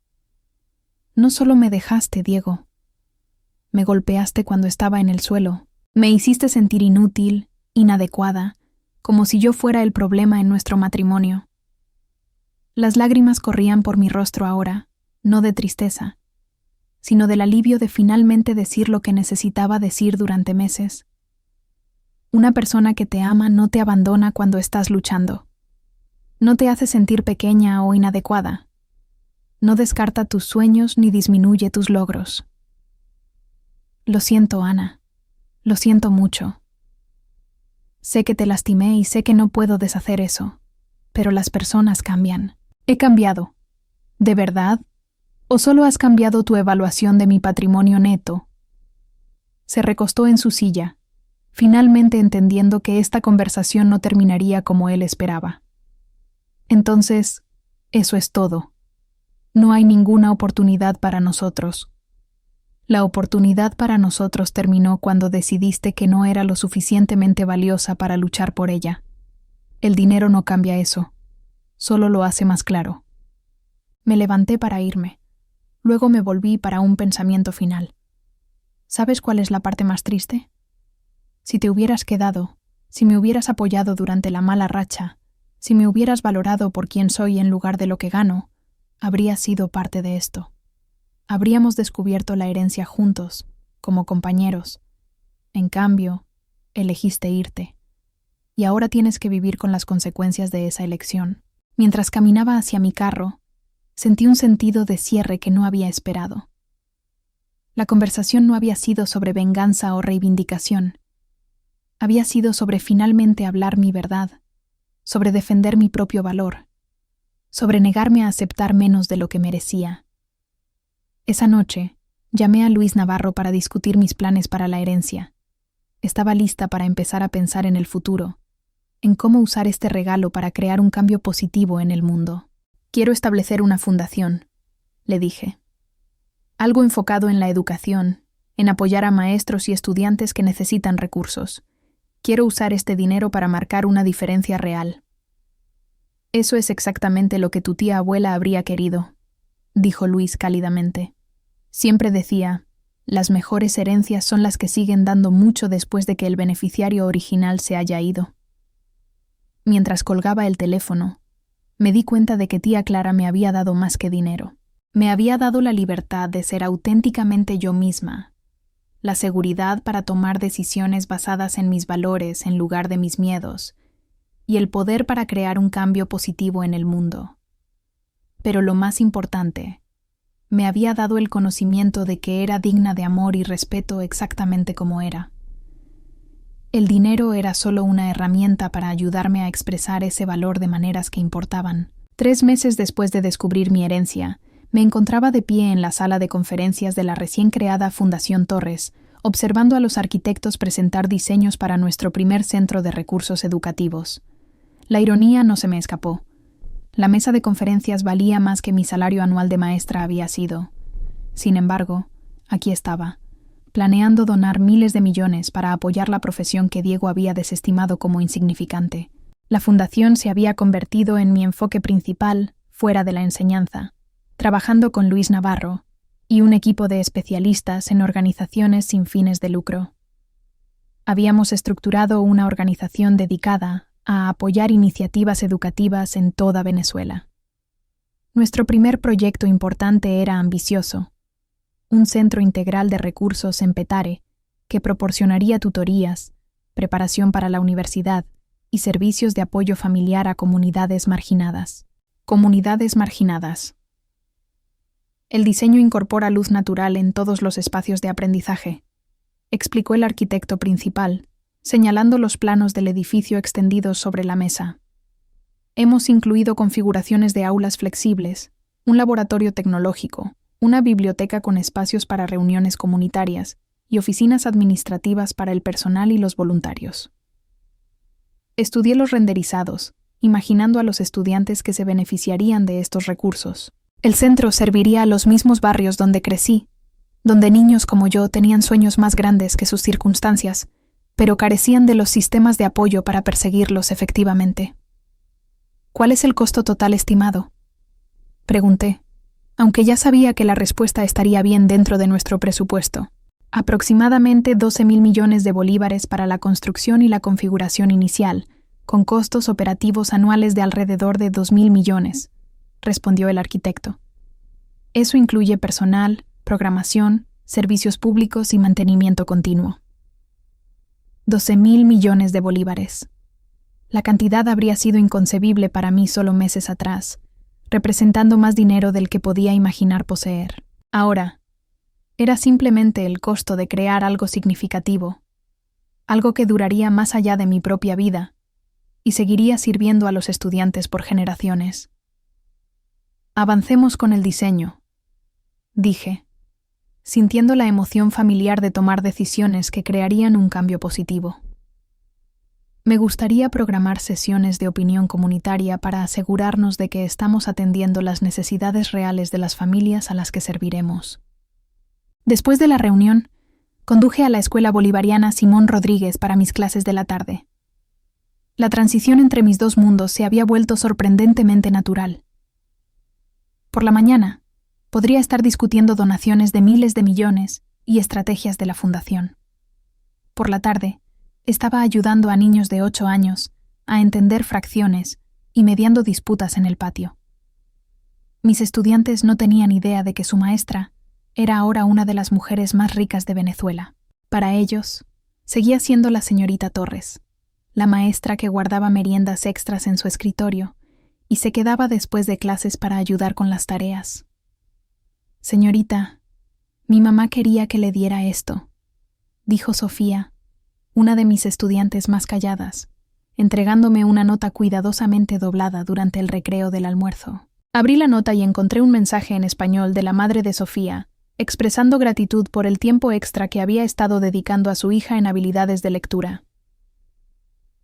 No solo me dejaste, Diego. Me golpeaste cuando estaba en el suelo. Me hiciste sentir inútil, inadecuada, como si yo fuera el problema en nuestro matrimonio. Las lágrimas corrían por mi rostro ahora, no de tristeza, sino del alivio de finalmente decir lo que necesitaba decir durante meses. Una persona que te ama no te abandona cuando estás luchando. No te hace sentir pequeña o inadecuada. No descarta tus sueños ni disminuye tus logros. Lo siento, Ana. Lo siento mucho. Sé que te lastimé y sé que no puedo deshacer eso, pero las personas cambian. He cambiado. ¿De verdad? ¿O solo has cambiado tu evaluación de mi patrimonio neto? Se recostó en su silla, finalmente entendiendo que esta conversación no terminaría como él esperaba. Entonces, eso es todo. No hay ninguna oportunidad para nosotros. La oportunidad para nosotros terminó cuando decidiste que no era lo suficientemente valiosa para luchar por ella. El dinero no cambia eso, solo lo hace más claro. Me levanté para irme. Luego me volví para un pensamiento final. ¿Sabes cuál es la parte más triste? Si te hubieras quedado, si me hubieras apoyado durante la mala racha, si me hubieras valorado por quien soy en lugar de lo que gano, habría sido parte de esto. Habríamos descubierto la herencia juntos, como compañeros. En cambio, elegiste irte. Y ahora tienes que vivir con las consecuencias de esa elección. Mientras caminaba hacia mi carro, sentí un sentido de cierre que no había esperado. La conversación no había sido sobre venganza o reivindicación. Había sido sobre finalmente hablar mi verdad, sobre defender mi propio valor, sobre negarme a aceptar menos de lo que merecía. Esa noche, llamé a Luis Navarro para discutir mis planes para la herencia. Estaba lista para empezar a pensar en el futuro, en cómo usar este regalo para crear un cambio positivo en el mundo. Quiero establecer una fundación, le dije. Algo enfocado en la educación, en apoyar a maestros y estudiantes que necesitan recursos. Quiero usar este dinero para marcar una diferencia real. Eso es exactamente lo que tu tía abuela habría querido, dijo Luis cálidamente. Siempre decía, las mejores herencias son las que siguen dando mucho después de que el beneficiario original se haya ido. Mientras colgaba el teléfono, me di cuenta de que tía Clara me había dado más que dinero. Me había dado la libertad de ser auténticamente yo misma, la seguridad para tomar decisiones basadas en mis valores en lugar de mis miedos, y el poder para crear un cambio positivo en el mundo. Pero lo más importante, me había dado el conocimiento de que era digna de amor y respeto exactamente como era. El dinero era solo una herramienta para ayudarme a expresar ese valor de maneras que importaban. 3 meses después de descubrir mi herencia, me encontraba de pie en la sala de conferencias de la recién creada Fundación Torres, observando a los arquitectos presentar diseños para nuestro primer centro de recursos educativos. La ironía no se me escapó. La mesa de conferencias valía más que mi salario anual de maestra había sido. Sin embargo, aquí estaba, planeando donar miles de millones para apoyar la profesión que Diego había desestimado como insignificante. La fundación se había convertido en mi enfoque principal fuera de la enseñanza, trabajando con Luis Navarro y un equipo de especialistas en organizaciones sin fines de lucro. Habíamos estructurado una organización dedicada a apoyar iniciativas educativas en toda Venezuela. Nuestro primer proyecto importante era ambicioso: un centro integral de recursos en Petare que proporcionaría tutorías, preparación para la universidad y servicios de apoyo familiar a comunidades marginadas. Comunidades marginadas. El diseño incorpora luz natural en todos los espacios de aprendizaje, explicó el arquitecto principal, señalando los planos del edificio extendidos sobre la mesa. Hemos incluido configuraciones de aulas flexibles, un laboratorio tecnológico, una biblioteca con espacios para reuniones comunitarias y oficinas administrativas para el personal y los voluntarios. Estudié los renderizados, imaginando a los estudiantes que se beneficiarían de estos recursos. El centro serviría a los mismos barrios donde crecí, donde niños como yo tenían sueños más grandes que sus circunstancias, pero carecían de los sistemas de apoyo para perseguirlos efectivamente. ¿Cuál es el costo total estimado?, pregunté, aunque ya sabía que la respuesta estaría bien dentro de nuestro presupuesto. Aproximadamente 12.000 millones de bolívares para la construcción y la configuración inicial, con costos operativos anuales de alrededor de 2.000 millones, respondió el arquitecto. Eso incluye personal, programación, servicios públicos y mantenimiento continuo. 12.000 millones de bolívares. La cantidad habría sido inconcebible para mí solo meses atrás, representando más dinero del que podía imaginar poseer. Ahora, era simplemente el costo de crear algo significativo, algo que duraría más allá de mi propia vida y seguiría sirviendo a los estudiantes por generaciones. Avancemos con el diseño, dije, sintiendo la emoción familiar de tomar decisiones que crearían un cambio positivo. Me gustaría programar sesiones de opinión comunitaria para asegurarnos de que estamos atendiendo las necesidades reales de las familias a las que serviremos. Después de la reunión, conduje a la Escuela Bolivariana Simón Rodríguez para mis clases de la tarde. La transición entre mis dos mundos se había vuelto sorprendentemente natural. Por la mañana, podría estar discutiendo donaciones de miles de millones y estrategias de la fundación. Por la tarde, estaba ayudando a niños de 8 años a entender fracciones y mediando disputas en el patio. Mis estudiantes no tenían idea de que su maestra era ahora una de las mujeres más ricas de Venezuela. Para ellos, seguía siendo la señorita Torres, la maestra que guardaba meriendas extras en su escritorio y se quedaba después de clases para ayudar con las tareas. Señorita, mi mamá quería que le diera esto, dijo Sofía, una de mis estudiantes más calladas, entregándome una nota cuidadosamente doblada durante el recreo del almuerzo. Abrí la nota y encontré un mensaje en español de la madre de Sofía, expresando gratitud por el tiempo extra que había estado dedicando a su hija en habilidades de lectura.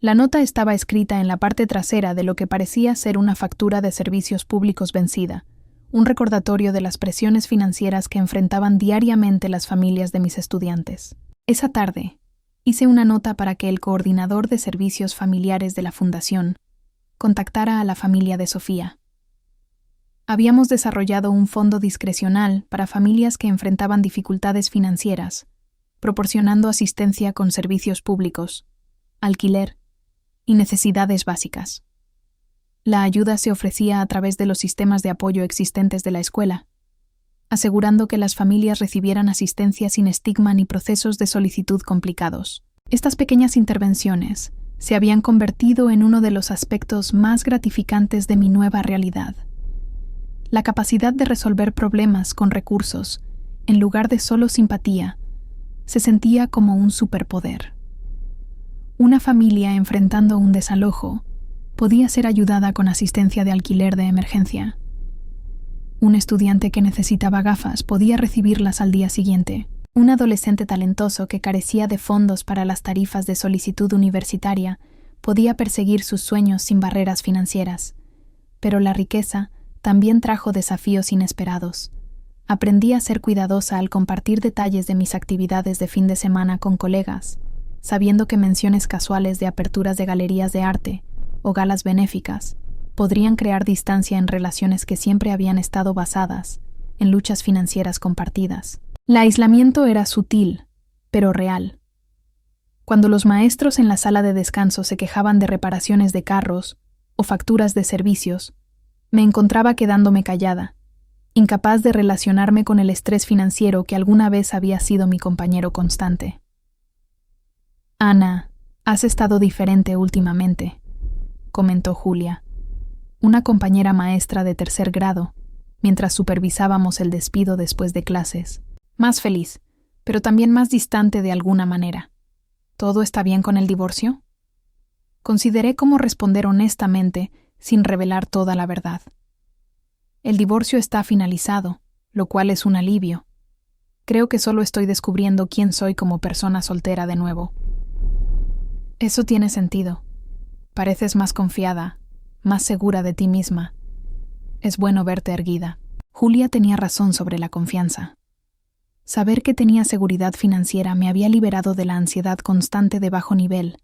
La nota estaba escrita en la parte trasera de lo que parecía ser una factura de servicios públicos vencida, un recordatorio de las presiones financieras que enfrentaban diariamente las familias de mis estudiantes. Esa tarde, hice una nota para que el coordinador de servicios familiares de la fundación contactara a la familia de Sofía. Habíamos desarrollado un fondo discrecional para familias que enfrentaban dificultades financieras, proporcionando asistencia con servicios públicos, alquiler y necesidades básicas. La ayuda se ofrecía a través de los sistemas de apoyo existentes de la escuela, asegurando que las familias recibieran asistencia sin estigma ni procesos de solicitud complicados. Estas pequeñas intervenciones se habían convertido en uno de los aspectos más gratificantes de mi nueva realidad. La capacidad de resolver problemas con recursos, en lugar de solo simpatía, se sentía como un superpoder. Una familia enfrentando un desalojo podía ser ayudada con asistencia de alquiler de emergencia. Un estudiante que necesitaba gafas podía recibirlas al día siguiente. Un adolescente talentoso que carecía de fondos para las tarifas de solicitud universitaria podía perseguir sus sueños sin barreras financieras. Pero la riqueza también trajo desafíos inesperados. Aprendí a ser cuidadosa al compartir detalles de mis actividades de fin de semana con colegas, sabiendo que menciones casuales de aperturas de galerías de arte o galas benéficas podrían crear distancia en relaciones que siempre habían estado basadas en luchas financieras compartidas. El aislamiento era sutil, pero real. Cuando los maestros en la sala de descanso se quejaban de reparaciones de carros o facturas de servicios, me encontraba quedándome callada, incapaz de relacionarme con el estrés financiero que alguna vez había sido mi compañero constante. «Ana, has estado diferente últimamente», comentó Julia, una compañera maestra de 3er grado, mientras supervisábamos el despido después de clases. «Más feliz, pero también más distante de alguna manera. ¿Todo está bien con el divorcio?» Consideré cómo responder honestamente sin revelar toda la verdad. El divorcio está finalizado, lo cual es un alivio. Creo que solo estoy descubriendo quién soy como persona soltera de nuevo. Eso tiene sentido. Pareces más confiada, más segura de ti misma. Es bueno verte erguida. Julia tenía razón sobre la confianza. Saber que tenía seguridad financiera me había liberado de la ansiedad constante de bajo nivel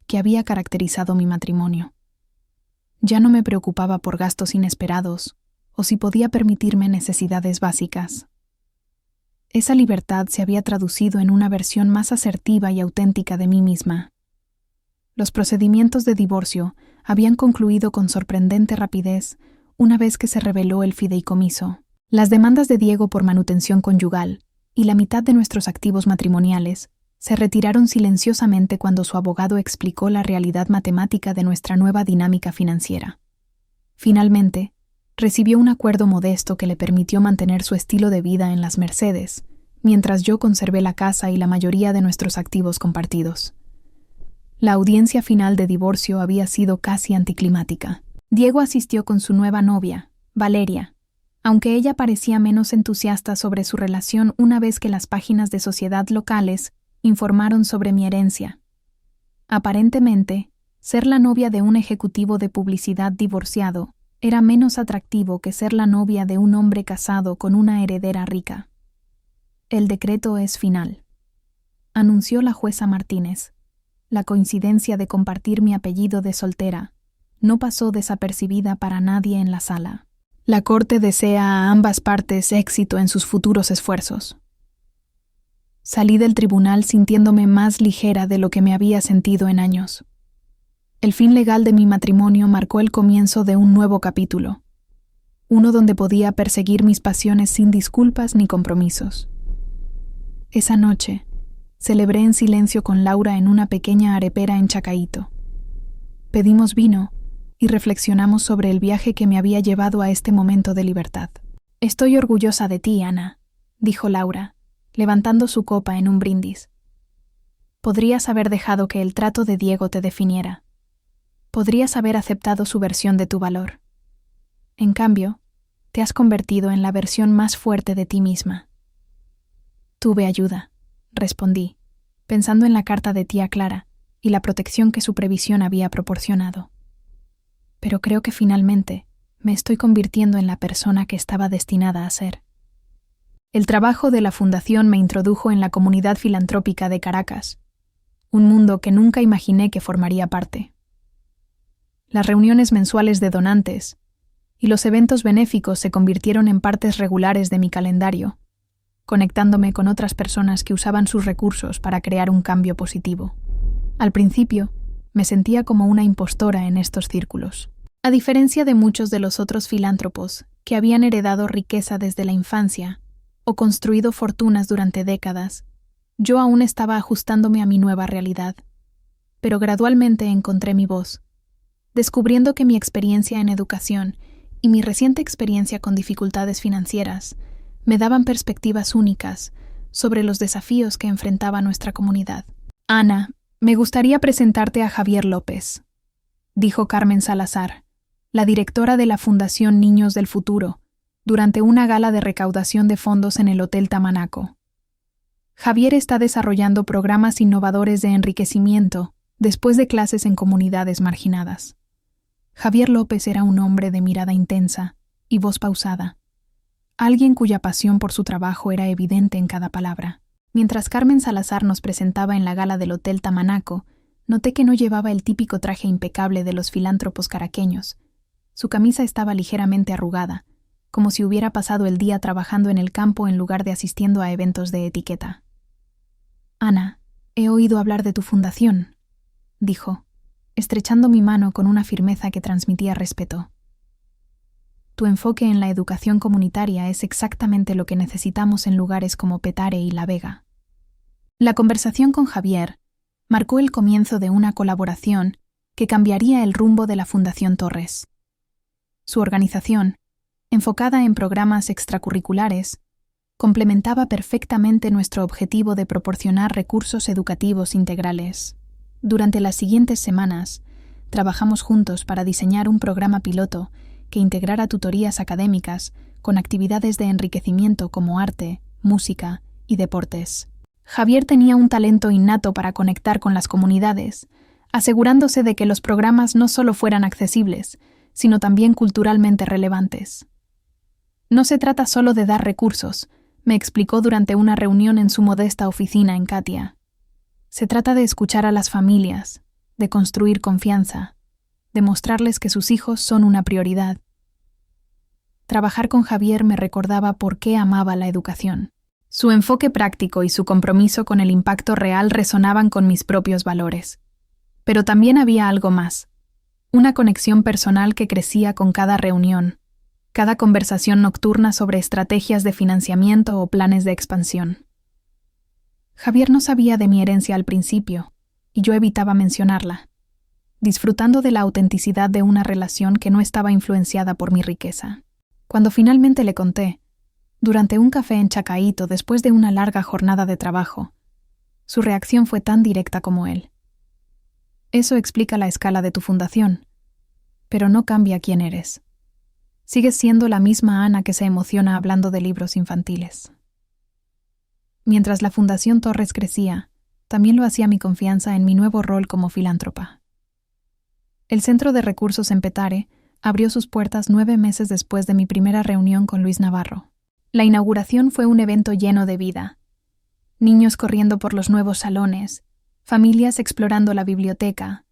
que había caracterizado mi matrimonio. Ya no me preocupaba por gastos inesperados o si podía permitirme necesidades básicas. Esa libertad se había traducido en una versión más asertiva y auténtica de mí misma. Los procedimientos de divorcio habían concluido con sorprendente rapidez una vez que se reveló el fideicomiso. Las demandas de Diego por manutención conyugal y la mitad de nuestros activos matrimoniales se retiraron silenciosamente cuando su abogado explicó la realidad matemática de nuestra nueva dinámica financiera. Finalmente, recibió un acuerdo modesto que le permitió mantener su estilo de vida en las Mercedes, mientras yo conservé la casa y la mayoría de nuestros activos compartidos. La audiencia final de divorcio había sido casi anticlimática. Diego asistió con su nueva novia, Valeria, aunque ella parecía menos entusiasta sobre su relación una vez que las páginas de sociedad locales informaron sobre mi herencia. Aparentemente, ser la novia de un ejecutivo de publicidad divorciado era menos atractivo que ser la novia de un hombre casado con una heredera rica. «El decreto es final», anunció la jueza Martínez. La coincidencia de compartir mi apellido de soltera no pasó desapercibida para nadie en la sala. La corte desea a ambas partes éxito en sus futuros esfuerzos. Salí del tribunal sintiéndome más ligera de lo que me había sentido en años. El fin legal de mi matrimonio marcó el comienzo de un nuevo capítulo, uno donde podía perseguir mis pasiones sin disculpas ni compromisos. Esa noche, celebré en silencio con Laura en una pequeña arepera en Chacaíto. Pedimos vino y reflexionamos sobre el viaje que me había llevado a este momento de libertad. «Estoy orgullosa de ti, Ana», dijo Laura, levantando su copa en un brindis. «Podrías haber dejado que el trato de Diego te definiera. Podrías haber aceptado su versión de tu valor. En cambio, te has convertido en la versión más fuerte de ti misma». «Tuve ayuda», respondí, pensando en la carta de tía Clara y la protección que su previsión había proporcionado. «Pero creo que finalmente me estoy convirtiendo en la persona que estaba destinada a ser». El trabajo de la fundación me introdujo en la comunidad filantrópica de Caracas, un mundo que nunca imaginé que formaría parte. Las reuniones mensuales de donantes y los eventos benéficos se convirtieron en partes regulares de mi calendario, conectándome con otras personas que usaban sus recursos para crear un cambio positivo. Al principio, me sentía como una impostora en estos círculos. A diferencia de muchos de los otros filántropos que habían heredado riqueza desde la infancia o construido fortunas durante décadas, yo aún estaba ajustándome a mi nueva realidad. Pero gradualmente encontré mi voz, descubriendo que mi experiencia en educación y mi reciente experiencia con dificultades financieras me daban perspectivas únicas sobre los desafíos que enfrentaba nuestra comunidad. Ana, me gustaría presentarte a Javier López, dijo Carmen Salazar, la directora de la Fundación Niños del Futuro, durante una gala de recaudación de fondos en el Hotel Tamanaco. Javier está desarrollando programas innovadores de enriquecimiento después de clases en comunidades marginadas. Javier López era un hombre de mirada intensa y voz pausada, alguien cuya pasión por su trabajo era evidente en cada palabra. Mientras Carmen Salazar nos presentaba en la gala del Hotel Tamanaco, noté que no llevaba el típico traje impecable de los filántropos caraqueños. Su camisa estaba ligeramente arrugada, como si hubiera pasado el día trabajando en el campo en lugar de asistiendo a eventos de etiqueta. Ana, he oído hablar de tu fundación, dijo, estrechando mi mano con una firmeza que transmitía respeto. Tu enfoque en la educación comunitaria es exactamente lo que necesitamos en lugares como Petare y La Vega. La conversación con Javier marcó el comienzo de una colaboración que cambiaría el rumbo de la Fundación Torres. Su organización, enfocada en programas extracurriculares, complementaba perfectamente nuestro objetivo de proporcionar recursos educativos integrales. Durante las siguientes semanas, trabajamos juntos para diseñar un programa piloto que integrara tutorías académicas con actividades de enriquecimiento como arte, música y deportes. Javier tenía un talento innato para conectar con las comunidades, asegurándose de que los programas no solo fueran accesibles, sino también culturalmente relevantes. No se trata solo de dar recursos, me explicó durante una reunión en su modesta oficina en Katia. Se trata de escuchar a las familias, de construir confianza, de mostrarles que sus hijos son una prioridad. Trabajar con Javier me recordaba por qué amaba la educación. Su enfoque práctico y su compromiso con el impacto real resonaban con mis propios valores. Pero también había algo más, una conexión personal que crecía con cada reunión, cada conversación nocturna sobre estrategias de financiamiento o planes de expansión. Javier no sabía de mi herencia al principio, y yo evitaba mencionarla, disfrutando de la autenticidad de una relación que no estaba influenciada por mi riqueza. Cuando finalmente le conté, durante un café en Chacaíto después de una larga jornada de trabajo, su reacción fue tan directa como él. Eso explica la escala de tu fundación, pero no cambia quién eres. Sigues siendo la misma Ana que se emociona hablando de libros infantiles. Mientras la Fundación Torres crecía, también lo hacía mi confianza en mi nuevo rol como filántropa. El Centro de Recursos en Petare abrió sus puertas 9 meses después de mi primera reunión con Luis Navarro. La inauguración fue un evento lleno de vida. Niños corriendo por los nuevos salones, familias explorando la biblioteca,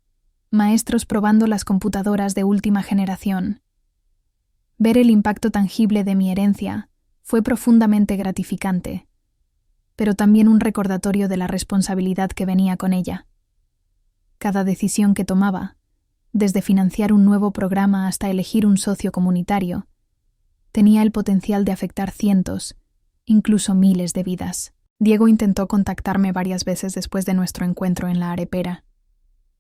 maestros probando las computadoras de última generación. Ver el impacto tangible de mi herencia fue profundamente gratificante, pero también un recordatorio de la responsabilidad que venía con ella. Cada decisión que tomaba, desde financiar un nuevo programa hasta elegir un socio comunitario, tenía el potencial de afectar cientos, incluso miles de vidas. Diego intentó contactarme varias veces después de nuestro encuentro en la arepera.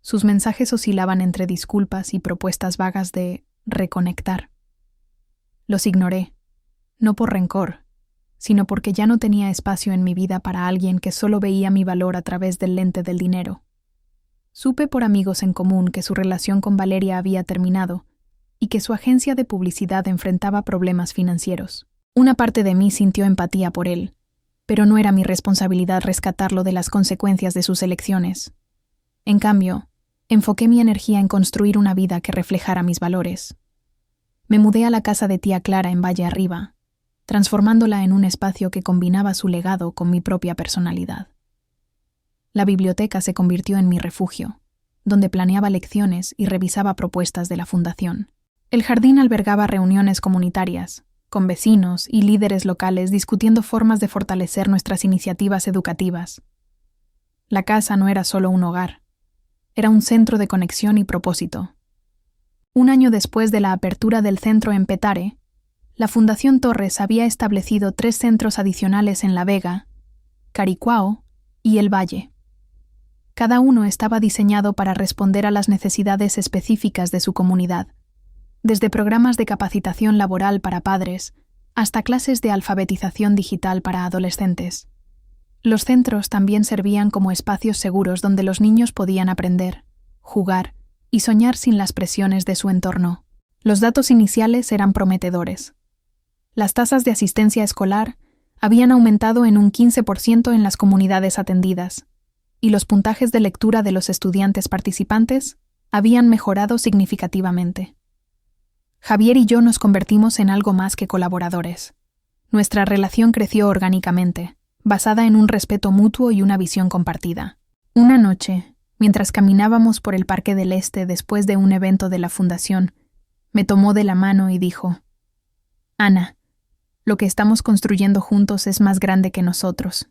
Sus mensajes oscilaban entre disculpas y propuestas vagas de reconectar. Los ignoré, no por rencor, sino porque ya no tenía espacio en mi vida para alguien que solo veía mi valor a través del lente del dinero. Supe por amigos en común que su relación con Valeria había terminado y que su agencia de publicidad enfrentaba problemas financieros. Una parte de mí sintió empatía por él, pero no era mi responsabilidad rescatarlo de las consecuencias de sus elecciones. En cambio, enfoqué mi energía en construir una vida que reflejara mis valores. Me mudé a la casa de tía Clara en Valle Arriba, transformándola en un espacio que combinaba su legado con mi propia personalidad. La biblioteca se convirtió en mi refugio, donde planeaba lecciones y revisaba propuestas de la fundación. El jardín albergaba reuniones comunitarias, con vecinos y líderes locales discutiendo formas de fortalecer nuestras iniciativas educativas. La casa no era solo un hogar, era un centro de conexión y propósito. Un año después de la apertura del centro en Petare, la Fundación Torres había establecido 3 centros adicionales en La Vega, Caricuao y El Valle. Cada uno estaba diseñado para responder a las necesidades específicas de su comunidad. desde programas de capacitación laboral para padres hasta clases de alfabetización digital para adolescentes. Los centros también servían como espacios seguros donde los niños podían aprender, jugar y soñar sin las presiones de su entorno. Los datos iniciales eran prometedores. Las tasas de asistencia escolar habían aumentado en un 15% en las comunidades atendidas, y los puntajes de lectura de los estudiantes participantes habían mejorado significativamente. Javier y yo nos convertimos en algo más que colaboradores. Nuestra relación creció orgánicamente, basada en un respeto mutuo y una visión compartida. Una noche, mientras caminábamos por el Parque del Este después de un evento de la Fundación, me tomó de la mano y dijo: «Ana, lo que estamos construyendo juntos es más grande que nosotros.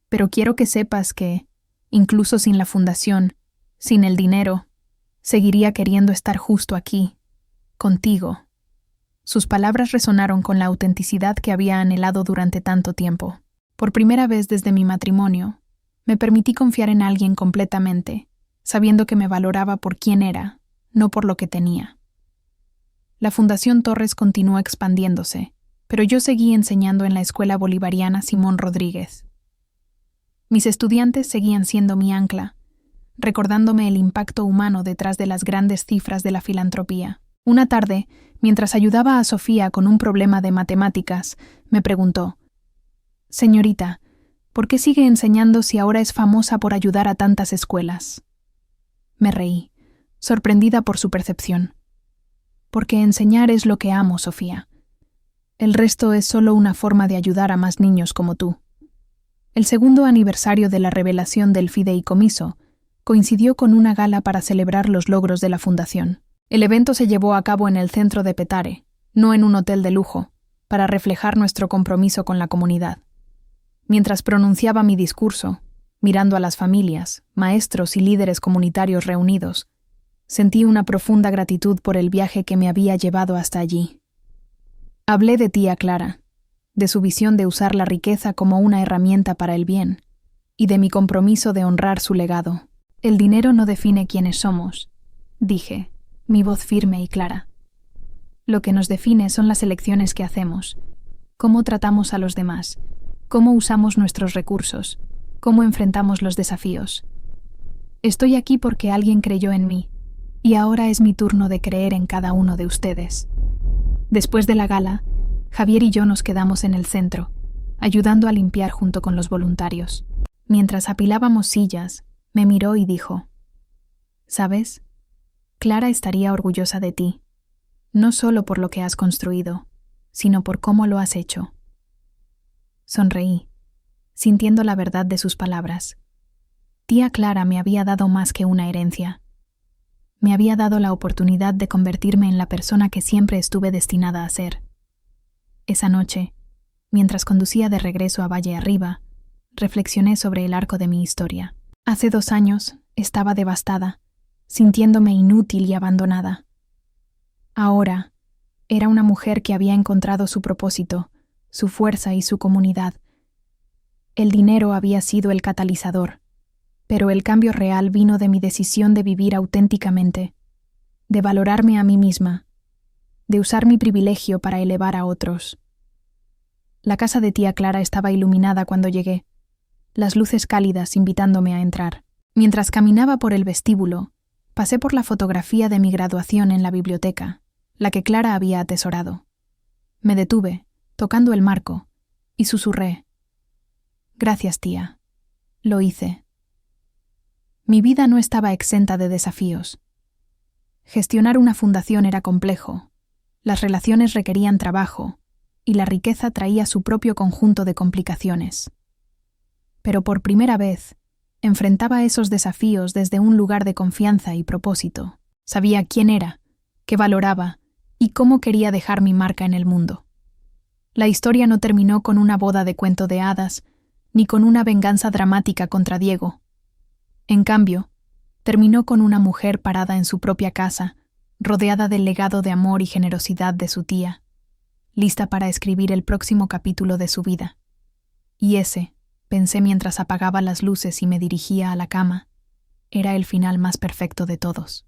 Pero quiero que sepas que, incluso sin la Fundación, sin el dinero, seguiría queriendo estar justo aquí, contigo». Sus palabras resonaron con la autenticidad que había anhelado durante tanto tiempo. Por primera vez desde mi matrimonio, me permití confiar en alguien completamente, sabiendo que me valoraba por quién era, no por lo que tenía. La Fundación Torres continuó expandiéndose, pero yo seguí enseñando en la Escuela Bolivariana Simón Rodríguez. Mis estudiantes seguían siendo mi ancla, recordándome el impacto humano detrás de las grandes cifras de la filantropía. Una tarde, mientras ayudaba a Sofía con un problema de matemáticas, me preguntó: «Señorita, ¿por qué sigue enseñando si ahora es famosa por ayudar a tantas escuelas?» Me reí, sorprendida por su percepción. «Porque enseñar es lo que amo, Sofía. El resto es solo una forma de ayudar a más niños como tú». El segundo aniversario de la revelación del fideicomiso coincidió con una gala para celebrar los logros de la fundación. El evento se llevó a cabo en el centro de Petare, no en un hotel de lujo, para reflejar nuestro compromiso con la comunidad. Mientras pronunciaba mi discurso, mirando a las familias, maestros y líderes comunitarios reunidos, sentí una profunda gratitud por el viaje que me había llevado hasta allí. Hablé de tía Clara, de su visión de usar la riqueza como una herramienta para el bien, y de mi compromiso de honrar su legado. «El dinero no define quiénes somos», dije, mi voz firme y clara. «Lo que nos define son las elecciones que hacemos, cómo tratamos a los demás, cómo usamos nuestros recursos, cómo enfrentamos los desafíos. Estoy aquí porque alguien creyó en mí, y ahora es mi turno de creer en cada uno de ustedes». Después de la gala, Javier y yo nos quedamos en el centro, ayudando a limpiar junto con los voluntarios. Mientras apilábamos sillas, me miró y dijo: «¿Sabes? Clara estaría orgullosa de ti, no solo por lo que has construido, sino por cómo lo has hecho». Sonreí, sintiendo la verdad de sus palabras. Tía Clara me había dado más que una herencia. Me había dado la oportunidad de convertirme en la persona que siempre estuve destinada a ser. Esa noche, mientras conducía de regreso a Valle Arriba, reflexioné sobre el arco de mi historia. Hace 2 años estaba devastada, sintiéndome inútil y abandonada. Ahora, era una mujer que había encontrado su propósito, su fuerza y su comunidad. El dinero había sido el catalizador, pero el cambio real vino de mi decisión de vivir auténticamente, de valorarme a mí misma, de usar mi privilegio para elevar a otros. La casa de tía Clara estaba iluminada cuando llegué, las luces cálidas invitándome a entrar. Mientras caminaba por el vestíbulo, pasé por la fotografía de mi graduación en la biblioteca, la que Clara había atesorado. Me detuve, tocando el marco, y susurré: «Gracias, tía». Lo hice. Mi vida no estaba exenta de desafíos. Gestionar una fundación era complejo, las relaciones requerían trabajo, y la riqueza traía su propio conjunto de complicaciones. Pero por primera vez, enfrentaba esos desafíos desde un lugar de confianza y propósito. Sabía quién era, qué valoraba y cómo quería dejar mi marca en el mundo. La historia no terminó con una boda de cuento de hadas, ni con una venganza dramática contra Diego. En cambio, terminó con una mujer parada en su propia casa, rodeada del legado de amor y generosidad de su tía, lista para escribir el próximo capítulo de su vida. Y ese, pensé mientras apagaba las luces y me dirigía a la cama, era el final más perfecto de todos.